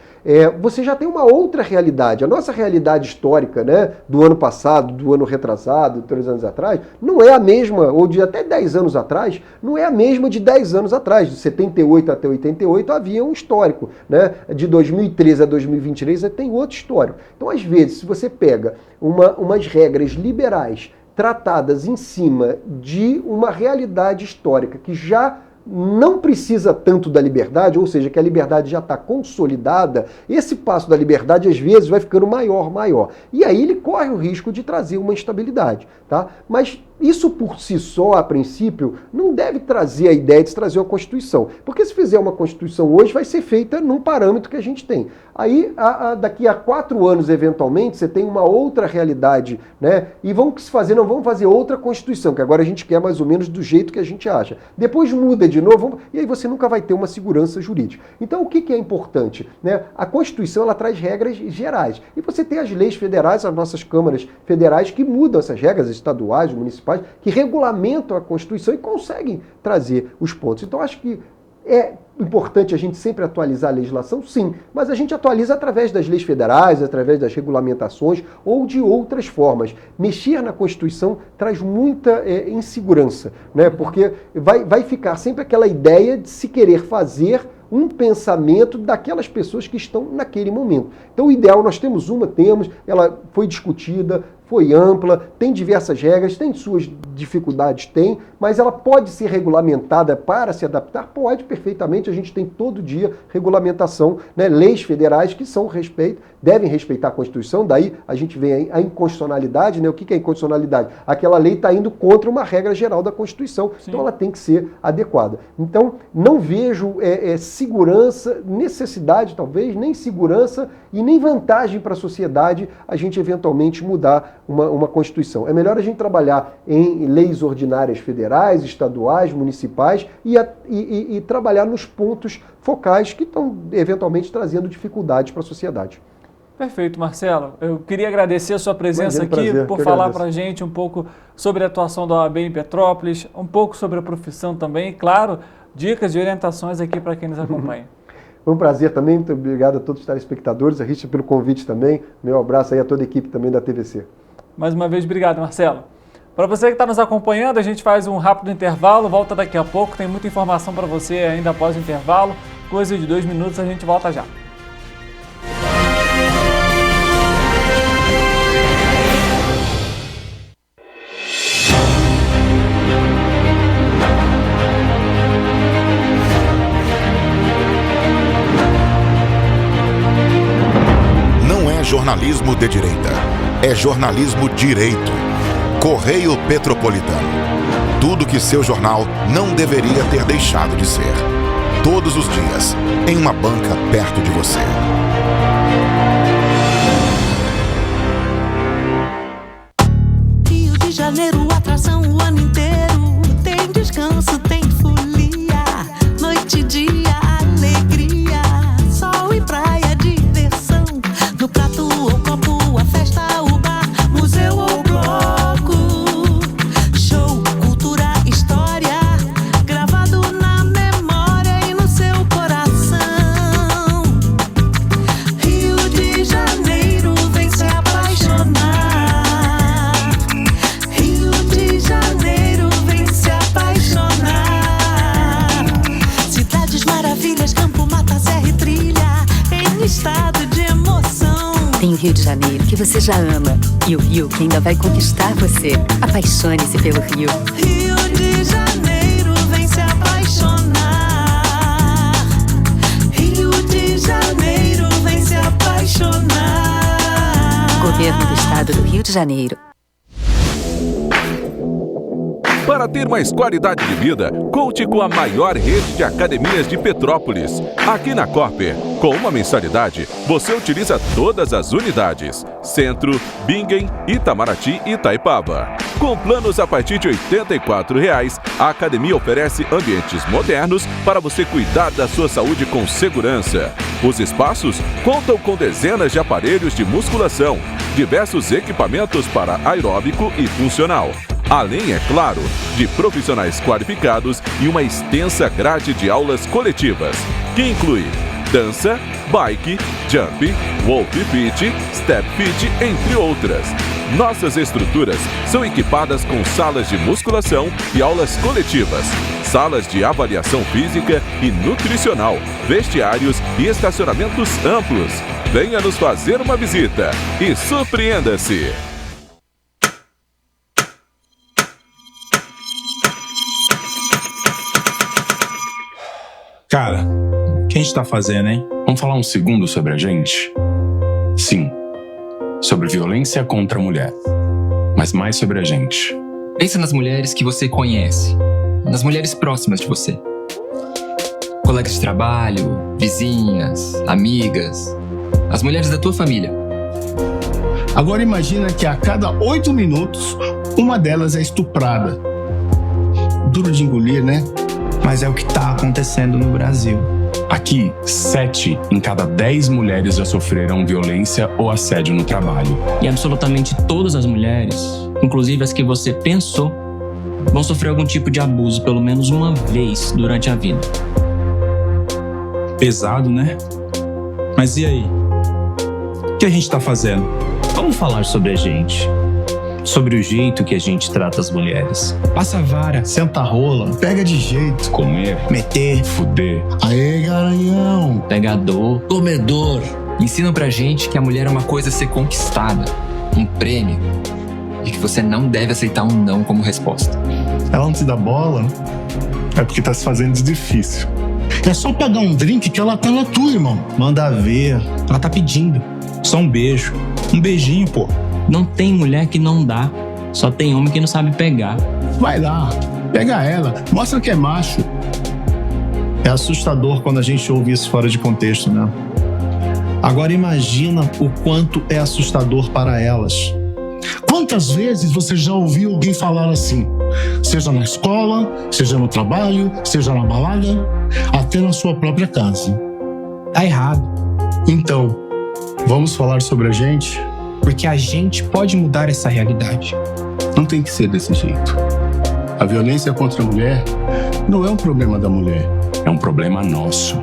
você já tem uma outra realidade. A nossa realidade histórica, né, do ano passado, do ano retrasado, 3 anos atrás, não é a mesma, ou de até 10 anos atrás, não é a mesma de 10 anos atrás. De 78 até 88 havia um histórico, né? De 2013 a 2023 tem outro histórico. Então, às vezes, se você pega umas regras liberais tratadas em cima de uma realidade histórica que já não precisa tanto da liberdade, ou seja, que a liberdade já está consolidada, esse passo da liberdade às vezes vai ficando maior. E aí ele corre o risco de trazer uma instabilidade, tá? Mas isso por si só, a princípio, não deve trazer a ideia de trazer uma Constituição. Porque se fizer uma Constituição hoje, vai ser feita num parâmetro que a gente tem. Aí, daqui a 4 anos, eventualmente, você tem uma outra realidade, né? E vamos fazer outra Constituição, que agora a gente quer mais ou menos do jeito que a gente acha. Depois muda de novo, e aí você nunca vai ter uma segurança jurídica. Então, o que é importante, né? A Constituição, ela traz regras gerais. E você tem as leis federais, as nossas câmaras federais, que mudam essas regras estaduais, municipais, que regulamentam a Constituição e conseguem trazer os pontos. Então, acho que é importante a gente sempre atualizar a legislação, sim, mas a gente atualiza através das leis federais, através das regulamentações ou de outras formas. Mexer na Constituição traz muita insegurança, né? Porque vai ficar sempre aquela ideia de se querer fazer um pensamento daquelas pessoas que estão naquele momento. Então, o ideal, nós temos ela foi discutida, foi ampla, tem diversas regras, tem suas dificuldades, mas ela pode ser regulamentada para se adaptar? Pode, perfeitamente. A gente tem todo dia regulamentação, né? Leis federais que devem respeitar a Constituição, daí a gente vê a inconstitucionalidade, né? O que é inconstitucionalidade? Aquela lei está indo contra uma regra geral da Constituição, Sim. Então ela tem que ser adequada. Então, não vejo segurança, necessidade talvez, nem segurança e nem vantagem para a sociedade a gente eventualmente mudar uma Constituição. É melhor a gente trabalhar em leis ordinárias federais, estaduais, municipais e trabalhar nos pontos focais que estão eventualmente trazendo dificuldades para a sociedade. Perfeito, Marcelo. Eu queria agradecer a sua presença aqui, por falar para a gente um pouco sobre a atuação da OAB em Petrópolis, um pouco sobre a profissão também, e, claro, dicas e orientações aqui para quem nos acompanha. Foi um prazer também, muito obrigado a todos os telespectadores, a Richard pelo convite também, meu abraço aí a toda a equipe também da TVC. Mais uma vez, obrigado, Marcelo. Para você que está nos acompanhando, a gente faz um rápido intervalo, volta daqui a pouco, tem muita informação para você ainda após o intervalo, coisa de 2 minutos, a gente volta já. Jornalismo de direita. É jornalismo direito. Correio Petropolitano. Tudo que seu jornal não deveria ter deixado de ser. Todos os dias, em uma banca perto de você. Rio de Janeiro, atração o ano inteiro. Tem descanso, tem folia. Noite e dia, alegria. Sol e praia, diversão. No prato ou copo, a festa, o bar, museu ou bloco. Show, cultura, história, gravado na Tem o Rio de Janeiro, que você já ama, e o Rio, que ainda vai conquistar você. Apaixone-se pelo Rio. Rio de Janeiro, vem se apaixonar. Rio de Janeiro, vem se apaixonar. Governo do Estado do Rio de Janeiro. Para ter mais qualidade de vida, conte com a maior rede de academias de Petrópolis. Aqui na Cooper, com uma mensalidade, você utiliza todas as unidades: Centro, Bingen, Itamaraty e Itaipava. Com planos a partir de R$ 84,00, a academia oferece ambientes modernos para você cuidar da sua saúde com segurança. Os espaços contam com dezenas de aparelhos de musculação, diversos equipamentos para aeróbico e funcional. Além, é claro, de profissionais qualificados e uma extensa grade de aulas coletivas, que inclui dança, bike, jump, wolf fit, step fit, entre outras. Nossas estruturas são equipadas com salas de musculação e aulas coletivas, salas de avaliação física e nutricional, vestiários e estacionamentos amplos. Venha nos fazer uma visita e surpreenda-se! Cara, o que a gente tá fazendo, hein? Vamos falar um segundo sobre a gente? Sim, sobre violência contra a mulher, mas mais sobre a gente. Pensa nas mulheres que você conhece, nas mulheres próximas de você. Colegas de trabalho, vizinhas, amigas, as mulheres da tua família. Agora imagina que a cada 8 minutos, uma delas é estuprada. Duro de engolir, né? Mas é o que está acontecendo no Brasil. Aqui, 7 em cada 10 mulheres já sofreram violência ou assédio no trabalho. E absolutamente todas as mulheres, inclusive as que você pensou, vão sofrer algum tipo de abuso pelo menos uma vez durante a vida. Pesado, né? Mas e aí? O que a gente está fazendo? Vamos falar sobre a gente. Sobre o jeito que a gente trata as mulheres. Passa a vara, senta a rola, pega de jeito, Comer, meter, fuder. Aê, garanhão, Pegador, Comedor. Ensinam pra gente que a mulher é uma coisa a ser conquistada, um prêmio, e que você não deve aceitar um não como resposta. ela não te dá bola, é porque tá se fazendo de difícil. É só pagar um drink que ela tá na tua, irmão. Manda ver. Ela tá pedindo. Só um beijo. Um beijinho, pô. não tem mulher que não dá, só tem homem que não sabe pegar. Vai lá, pega ela, mostra que é macho. É assustador quando a gente ouve isso fora de contexto, né? Agora imagina o quanto é assustador para elas. Quantas vezes você já ouviu alguém falar assim? Seja na escola, seja no trabalho, seja na balada, até na sua própria casa. Tá errado. Então, vamos falar sobre a gente? Porque a gente pode mudar essa realidade. Não tem que ser desse jeito. A violência contra a mulher não é um problema da mulher. É um problema nosso.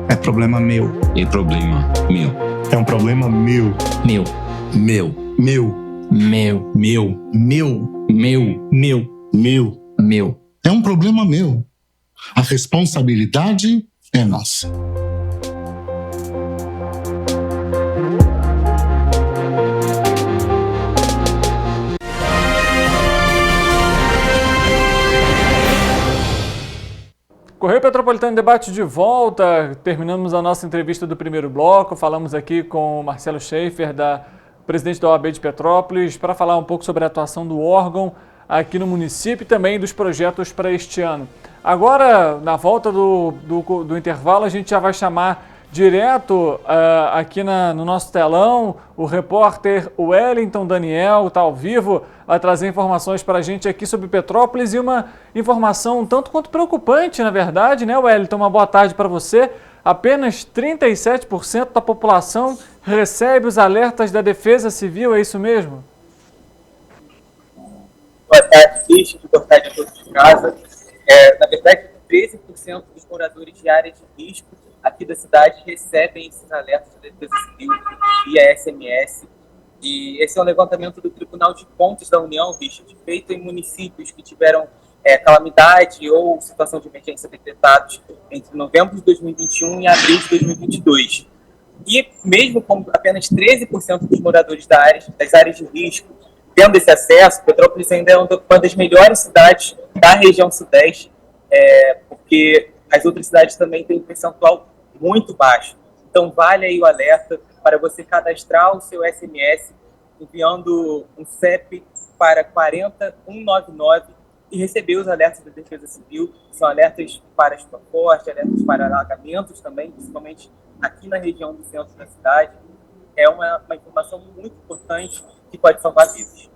É problema meu. É problema meu. É um problema meu. Meu, Meu. Meu. meu, Meu. Meu. meu, Meu. Meu. meu. É um problema meu. A responsabilidade é nossa. Correio Petropolitano Debate de volta. Terminamos a nossa entrevista do primeiro bloco. Falamos aqui com o Marcelo Schaefer, presidente da OAB de Petrópolis, para falar um pouco sobre a atuação do órgão aqui no município e também dos projetos para este ano. Agora, na volta do intervalo, a gente já vai chamar direto aqui no nosso telão o repórter Wellington Daniel, está ao vivo, vai trazer informações para a gente aqui sobre Petrópolis e uma informação um tanto quanto preocupante, na verdade, né, Wellington? Uma boa tarde para você. Apenas 37% da população recebe os alertas da Defesa Civil, é isso mesmo? Boa tarde, Cristian. Boa tarde a todos de casa. Na verdade, 13% dos moradores de áreas de risco aqui da cidade recebem esses alertas da Defesa Civil via SMS. E esse é um levantamento do Tribunal de Contas da União, Richard, feito em municípios que tiveram calamidade ou situação de emergência decretados entre novembro de 2021 e abril de 2022. E mesmo com apenas 13% dos moradores das áreas de risco tendo esse acesso, Petrópolis ainda é uma das melhores cidades da região sudeste, porque as outras cidades também têm um percentual muito baixo. Então vale aí o alerta para você cadastrar o seu SMS enviando um CEP para 40199 e receber os alertas da Defesa Civil. São alertas para chuva forte, alertas para alagamentos também, principalmente aqui na região do centro da cidade. É uma informação muito importante que pode salvar vidas.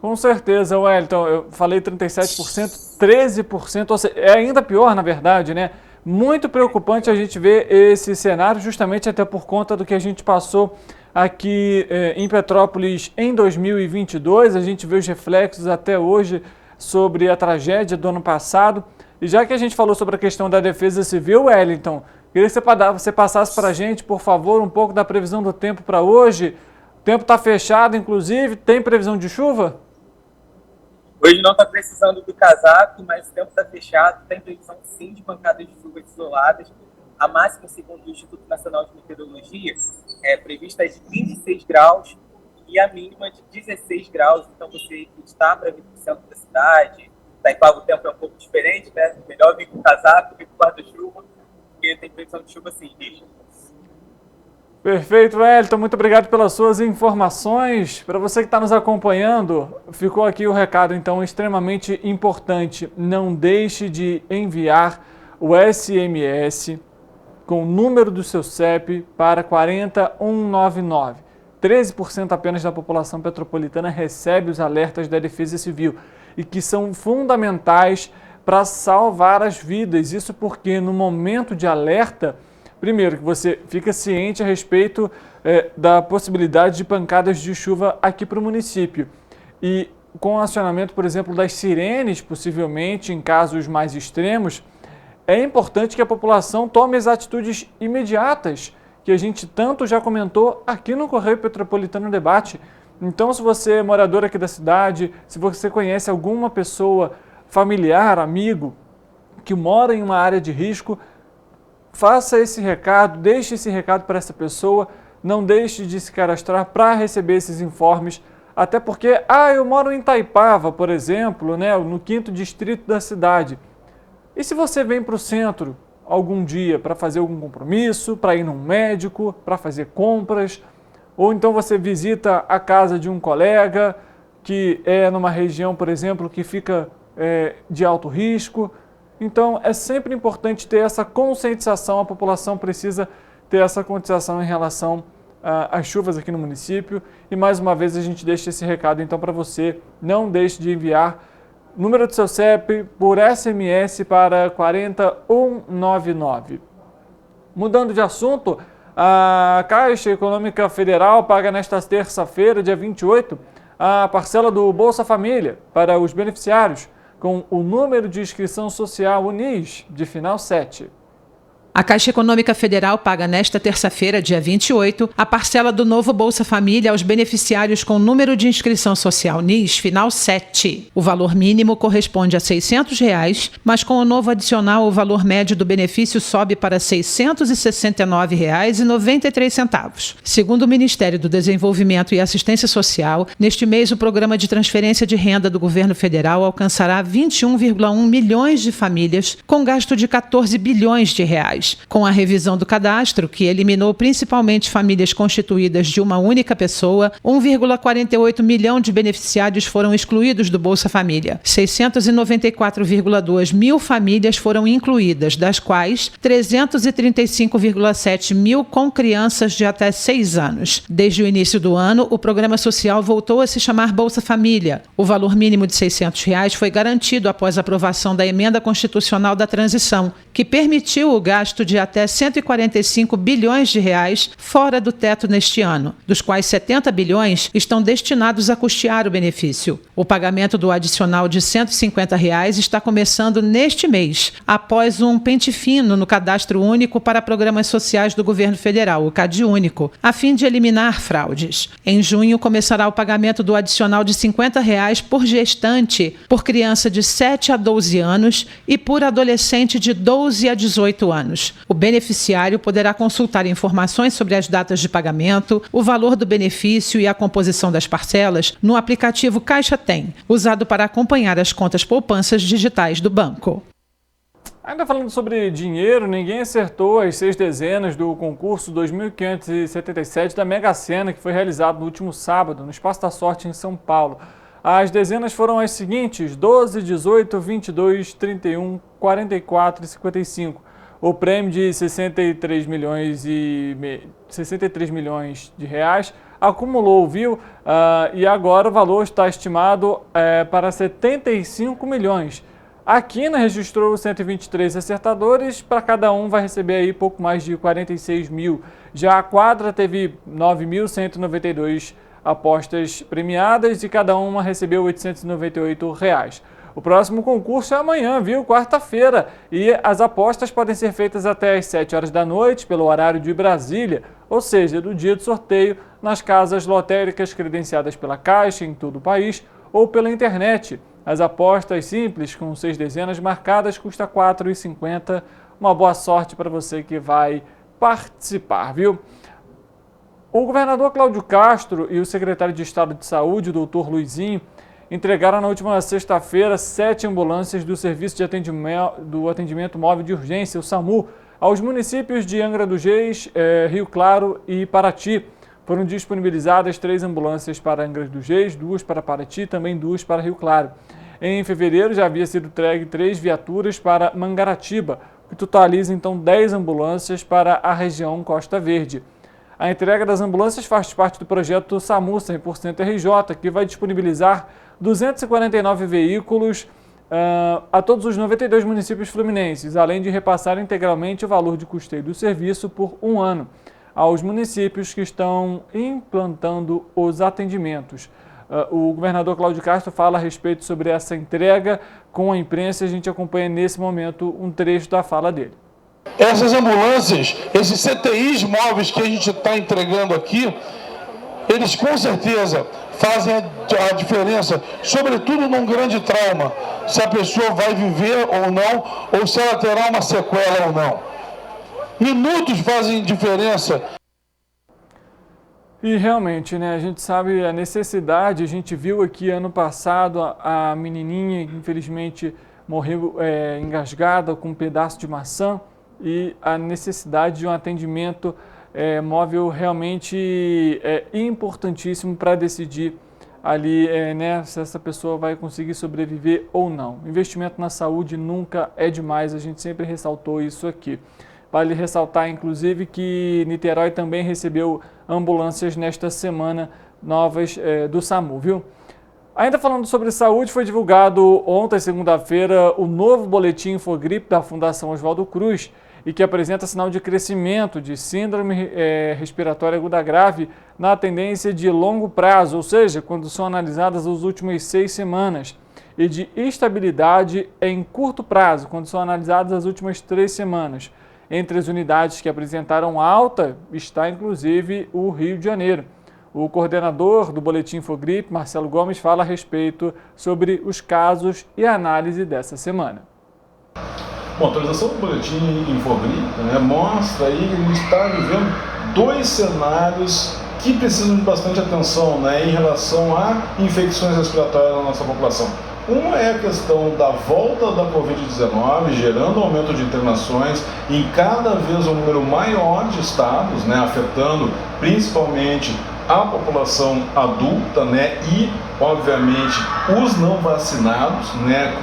Com certeza, Wellington. Eu falei 37%, 13%, ou seja, é ainda pior, na verdade, né? Muito preocupante a gente ver esse cenário, justamente até por conta do que a gente passou aqui em Petrópolis em 2022. A gente vê os reflexos até hoje sobre a tragédia do ano passado. E já que a gente falou sobre a questão da Defesa Civil, Wellington, queria que você passasse para a gente, por favor, um pouco da previsão do tempo para hoje. O tempo está fechado, inclusive. Tem previsão de chuva? Hoje não está precisando do casaco, mas o tempo está fechado. Tem previsão, sim, de pancadas de chuva isoladas. A máxima, segundo o Instituto Nacional de Meteorologia, é prevista de 26 graus e a mínima de 16 graus. Então, você está para vir para o centro da cidade. Itaipava o tempo é um pouco diferente, né? Melhor vir com casaco, vir com guarda-chuva, porque tem previsão de chuva sim, Richard. Perfeito, Wellington. Muito obrigado pelas suas informações. Para você que está nos acompanhando, ficou aqui o recado, então, extremamente importante. Não deixe de enviar o SMS com o número do seu CEP para 40199. 13% apenas da população petropolitana recebe os alertas da Defesa Civil e que são fundamentais para salvar as vidas. Isso porque no momento de alerta, primeiro, que você fica ciente a respeito da possibilidade de pancadas de chuva aqui para o município. E com o acionamento, por exemplo, das sirenes, possivelmente em casos mais extremos, é importante que a população tome as atitudes imediatas, que a gente tanto já comentou aqui no Correio Petropolitano Debate. Então, se você é morador aqui da cidade, se você conhece alguma pessoa, familiar, amigo, que mora em uma área de risco, faça esse recado, deixe esse recado para essa pessoa, não deixe de se cadastrar para receber esses informes, até porque, eu moro em Itaipava, por exemplo, né, no 5º distrito da cidade. E se você vem para o centro algum dia para fazer algum compromisso, para ir num médico, para fazer compras, ou então você visita a casa de um colega que é numa região, por exemplo, que fica de alto risco. Então, é sempre importante ter essa conscientização, a população precisa ter essa conscientização em relação às chuvas aqui no município. E, mais uma vez, a gente deixa esse recado, então, para você. Não deixe de enviar número do seu CEP por SMS para 40199. Mudando de assunto, a Caixa Econômica Federal paga nesta terça-feira, dia 28, a parcela do Bolsa Família para os beneficiários com o número de inscrição social UNIS de final 7. A Caixa Econômica Federal paga nesta terça-feira, dia 28, a parcela do novo Bolsa Família aos beneficiários com número de inscrição social NIS final 7. O valor mínimo corresponde a R$ 600, mas com o novo adicional, o valor médio do benefício sobe para R$ 669,93. Segundo o Ministério do Desenvolvimento e Assistência Social, neste mês o programa de transferência de renda do governo federal alcançará 21,1 milhões de famílias, com gasto de 14 bilhões de reais. Com a revisão do cadastro, que eliminou principalmente famílias constituídas de uma única pessoa, 1,48 milhão de beneficiários foram excluídos do Bolsa Família. 694,2 mil famílias foram incluídas, das quais 335,7 mil com crianças de até 6 anos. Desde o início do ano, o programa social voltou a se chamar Bolsa Família. O valor mínimo de R$ 600 foi garantido após a aprovação da Emenda Constitucional da Transição, que permitiu o gasto de até 145 bilhões de reais fora do teto neste ano, dos quais 70 bilhões estão destinados a custear o benefício. O pagamento do adicional de R$ 150 está começando neste mês, após um pente fino no Cadastro Único para Programas Sociais do Governo Federal, o CadÚnico, a fim de eliminar fraudes. Em junho, começará o pagamento do adicional de R$ 50 por gestante, por criança de 7 a 12 anos e por adolescente de 12 a 18 anos. anos. O beneficiário poderá consultar informações sobre as datas de pagamento, o valor do benefício e a composição das parcelas no aplicativo Caixa Tem, usado para acompanhar as contas poupanças digitais do banco. Ainda falando sobre dinheiro, ninguém acertou as 6 dezenas do concurso 2577 da Mega Sena, que foi realizado no último sábado, no Espaço da Sorte, em São Paulo. As dezenas foram as seguintes: 12, 18, 22, 31, 44 e 55. O prêmio de 63 milhões de reais acumulou, viu? E agora o valor está estimado para 75 milhões. A Quina registrou 123 acertadores, para cada um vai receber aí pouco mais de 46 mil. Já a Quadra teve 9.192 apostas premiadas e cada uma recebeu R$ 898. O próximo concurso é amanhã, viu? Quarta-feira. E as apostas podem ser feitas até às 7 horas da noite, pelo horário de Brasília, ou seja, do dia do sorteio, nas casas lotéricas credenciadas pela Caixa em todo o país ou pela internet. As apostas simples, com 6 dezenas marcadas, custa R$ 4,50. Uma boa sorte para você que vai participar, viu? O governador Cláudio Castro e o secretário de Estado de Saúde, o doutor Luizinho, entregaram na última sexta-feira 7 ambulâncias do Serviço de Atendimento Móvel de Urgência, o SAMU, aos municípios de Angra dos Reis, Rio Claro e Paraty. Foram disponibilizadas 3 ambulâncias para Angra dos Reis, 2 para Paraty e também 2 para Rio Claro. Em fevereiro já havia sido entregue 3 viaturas para Mangaratiba, que totaliza então 10 ambulâncias para a região Costa Verde. A entrega das ambulâncias faz parte do projeto SAMU 100% RJ, que vai disponibilizar 249 veículos a todos os 92 municípios fluminenses, além de repassar integralmente o valor de custeio do serviço por 1 ano aos municípios que estão implantando os atendimentos. O governador Cláudio Castro fala a respeito sobre essa entrega com a imprensa. A gente acompanha nesse momento um trecho da fala dele. Essas ambulâncias, esses CTIs móveis que a gente está entregando aqui, eles com certeza fazem a diferença, sobretudo num grande trauma, se a pessoa vai viver ou não, ou se ela terá uma sequela ou não. Minutos fazem diferença. E realmente, né, a gente sabe a necessidade. A gente viu aqui ano passado a menininha que infelizmente morreu engasgada com um pedaço de maçã, e a necessidade de um atendimento móvel realmente é importantíssimo para decidir ali né, se essa pessoa vai conseguir sobreviver ou não. Investimento na saúde nunca é demais, a gente sempre ressaltou isso aqui. Vale ressaltar, inclusive, que Niterói também recebeu ambulâncias nesta semana novas do SAMU, viu? Ainda falando sobre saúde, foi divulgado ontem, segunda-feira, o novo boletim Infogripe da Fundação Oswaldo Cruz, e que apresenta sinal de crescimento de síndrome respiratória aguda grave na tendência de longo prazo, ou seja, quando são analisadas as últimas 6 semanas, e de estabilidade em curto prazo, quando são analisadas as últimas 3 semanas. Entre as unidades que apresentaram alta está, inclusive, o Rio de Janeiro. O coordenador do Boletim Infogripe, Marcelo Gomes, fala a respeito sobre os casos e a análise dessa semana. Bom, a atualização do Boletim Infogripe mostra aí que a gente está vivendo 2 cenários que precisam de bastante atenção em relação a infecções respiratórias na nossa população. Uma é a questão da volta da Covid-19, gerando aumento de internações em cada vez um número maior de estados, afetando principalmente a população adulta, e, obviamente, os não vacinados,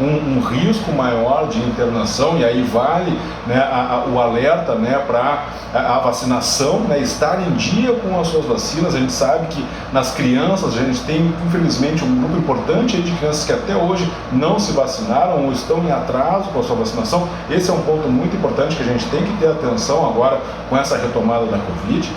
com um risco maior de internação, e aí vale o alerta para a vacinação, estar em dia com as suas vacinas. A gente sabe que nas crianças a gente tem, infelizmente, um grupo importante de crianças que até hoje não se vacinaram ou estão em atraso com a sua vacinação. Esse é um ponto muito importante que a gente tem que ter atenção agora com essa retomada da Covid.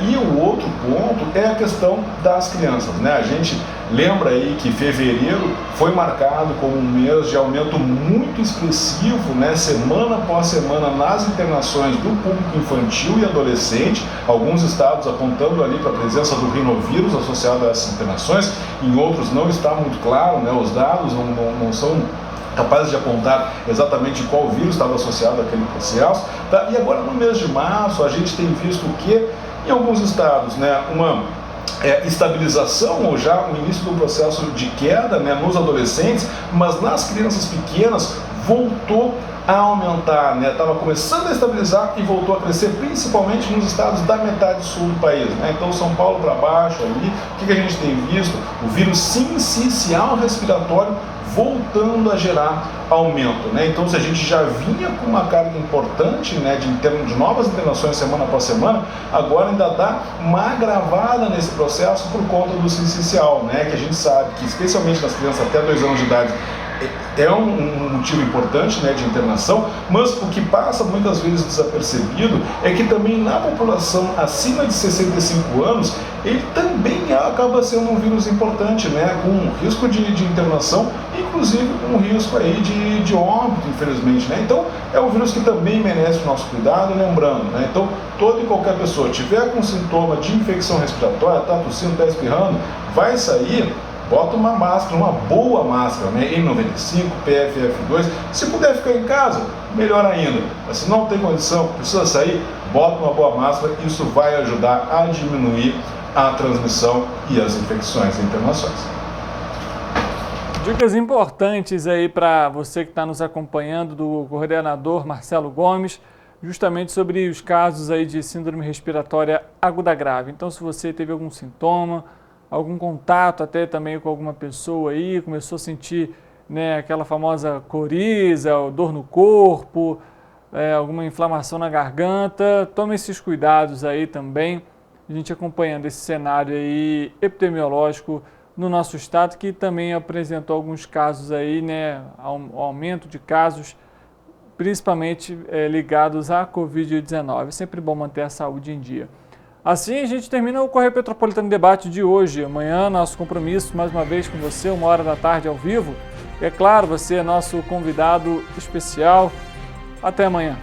E o outro ponto é a questão das crianças. A gente lembra aí que fevereiro foi marcado como um mês de aumento muito expressivo, semana após semana, nas internações do público infantil e adolescente, alguns estados apontando ali para a presença do rinovírus associado a essas internações, em outros não está muito claro, os dados não são capazes de apontar exatamente qual vírus estava associado àquele processo. Tá? E agora, no mês de março, a gente tem visto que, em alguns estados, né, uma estabilização ou já o início do processo de queda, né, nos adolescentes, mas nas crianças pequenas voltou a aumentar, né? Estava começando a estabilizar e voltou a crescer, principalmente nos estados da metade sul do país, né? Então, São Paulo para baixo ali, o que a gente tem visto? O vírus sincicial respiratório voltando a gerar aumento, né? Então, se a gente já vinha com uma carga importante, né, de novas internações semana após semana, agora ainda dá uma agravada nesse processo por conta do sincicial, né? Que a gente sabe que, especialmente nas crianças até 2 anos de idade, é um motivo importante, né, de internação, mas o que passa muitas vezes desapercebido é que também na população acima de 65 anos, ele também acaba sendo um vírus importante, né, com um risco de internação, inclusive um risco aí de óbito, infelizmente, né? Então, é um vírus que também merece o nosso cuidado, lembrando, né? Então, toda e qualquer pessoa tiver com sintoma de infecção respiratória, tá tossindo, tá espirrando, vai sair, bota uma máscara, uma boa máscara, né? N95, PFF2. Se puder ficar em casa, melhor ainda. Mas se não tem condição, precisa sair, bota uma boa máscara. Isso vai ajudar a diminuir a transmissão e as infecções e internações. Dicas importantes aí para você que está nos acompanhando, do coordenador Marcelo Gomes, justamente sobre os casos aí de síndrome respiratória aguda grave. Então, se você teve algum sintoma, algum contato até também com alguma pessoa aí, começou a sentir, né, aquela famosa coriza, dor no corpo, alguma inflamação na garganta, tome esses cuidados aí também, a gente acompanhando esse cenário aí epidemiológico no nosso estado, que também apresentou alguns casos aí, né, aumento de casos, principalmente ligados à Covid-19. É sempre bom manter a saúde em dia. Assim a gente termina o Correio Petropolitano Debate de hoje. Amanhã, nosso compromisso mais uma vez com você, 13h ao vivo. E é claro, você é nosso convidado especial. Até amanhã.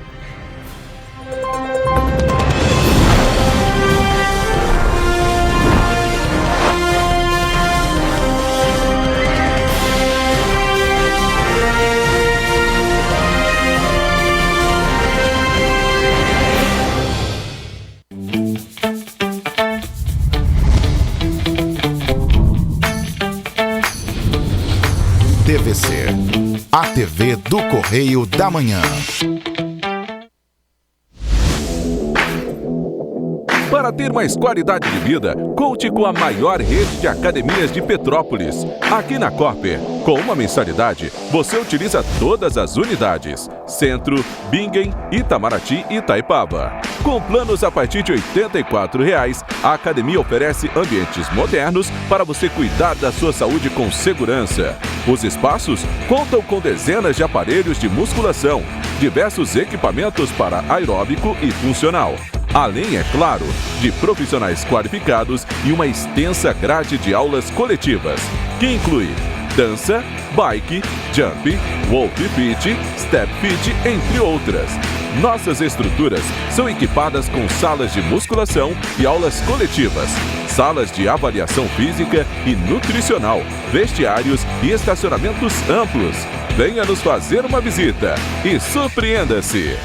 TVC, a TV do Correio da Manhã. Para ter mais qualidade de vida, conte com a maior rede de academias de Petrópolis. Aqui na Cooper, com uma mensalidade, você utiliza todas as unidades: Centro, Bingen, Itamaraty e Itaipava. Com planos a partir de R$ 84,00, a academia oferece ambientes modernos para você cuidar da sua saúde com segurança. Os espaços contam com dezenas de aparelhos de musculação, diversos equipamentos para aeróbico e funcional. Além, é claro, de profissionais qualificados e uma extensa grade de aulas coletivas, que inclui dança, bike, jump, wolf fit, step fit, entre outras. Nossas estruturas são equipadas com salas de musculação e aulas coletivas, salas de avaliação física e nutricional, vestiários e estacionamentos amplos. Venha nos fazer uma visita e surpreenda-se!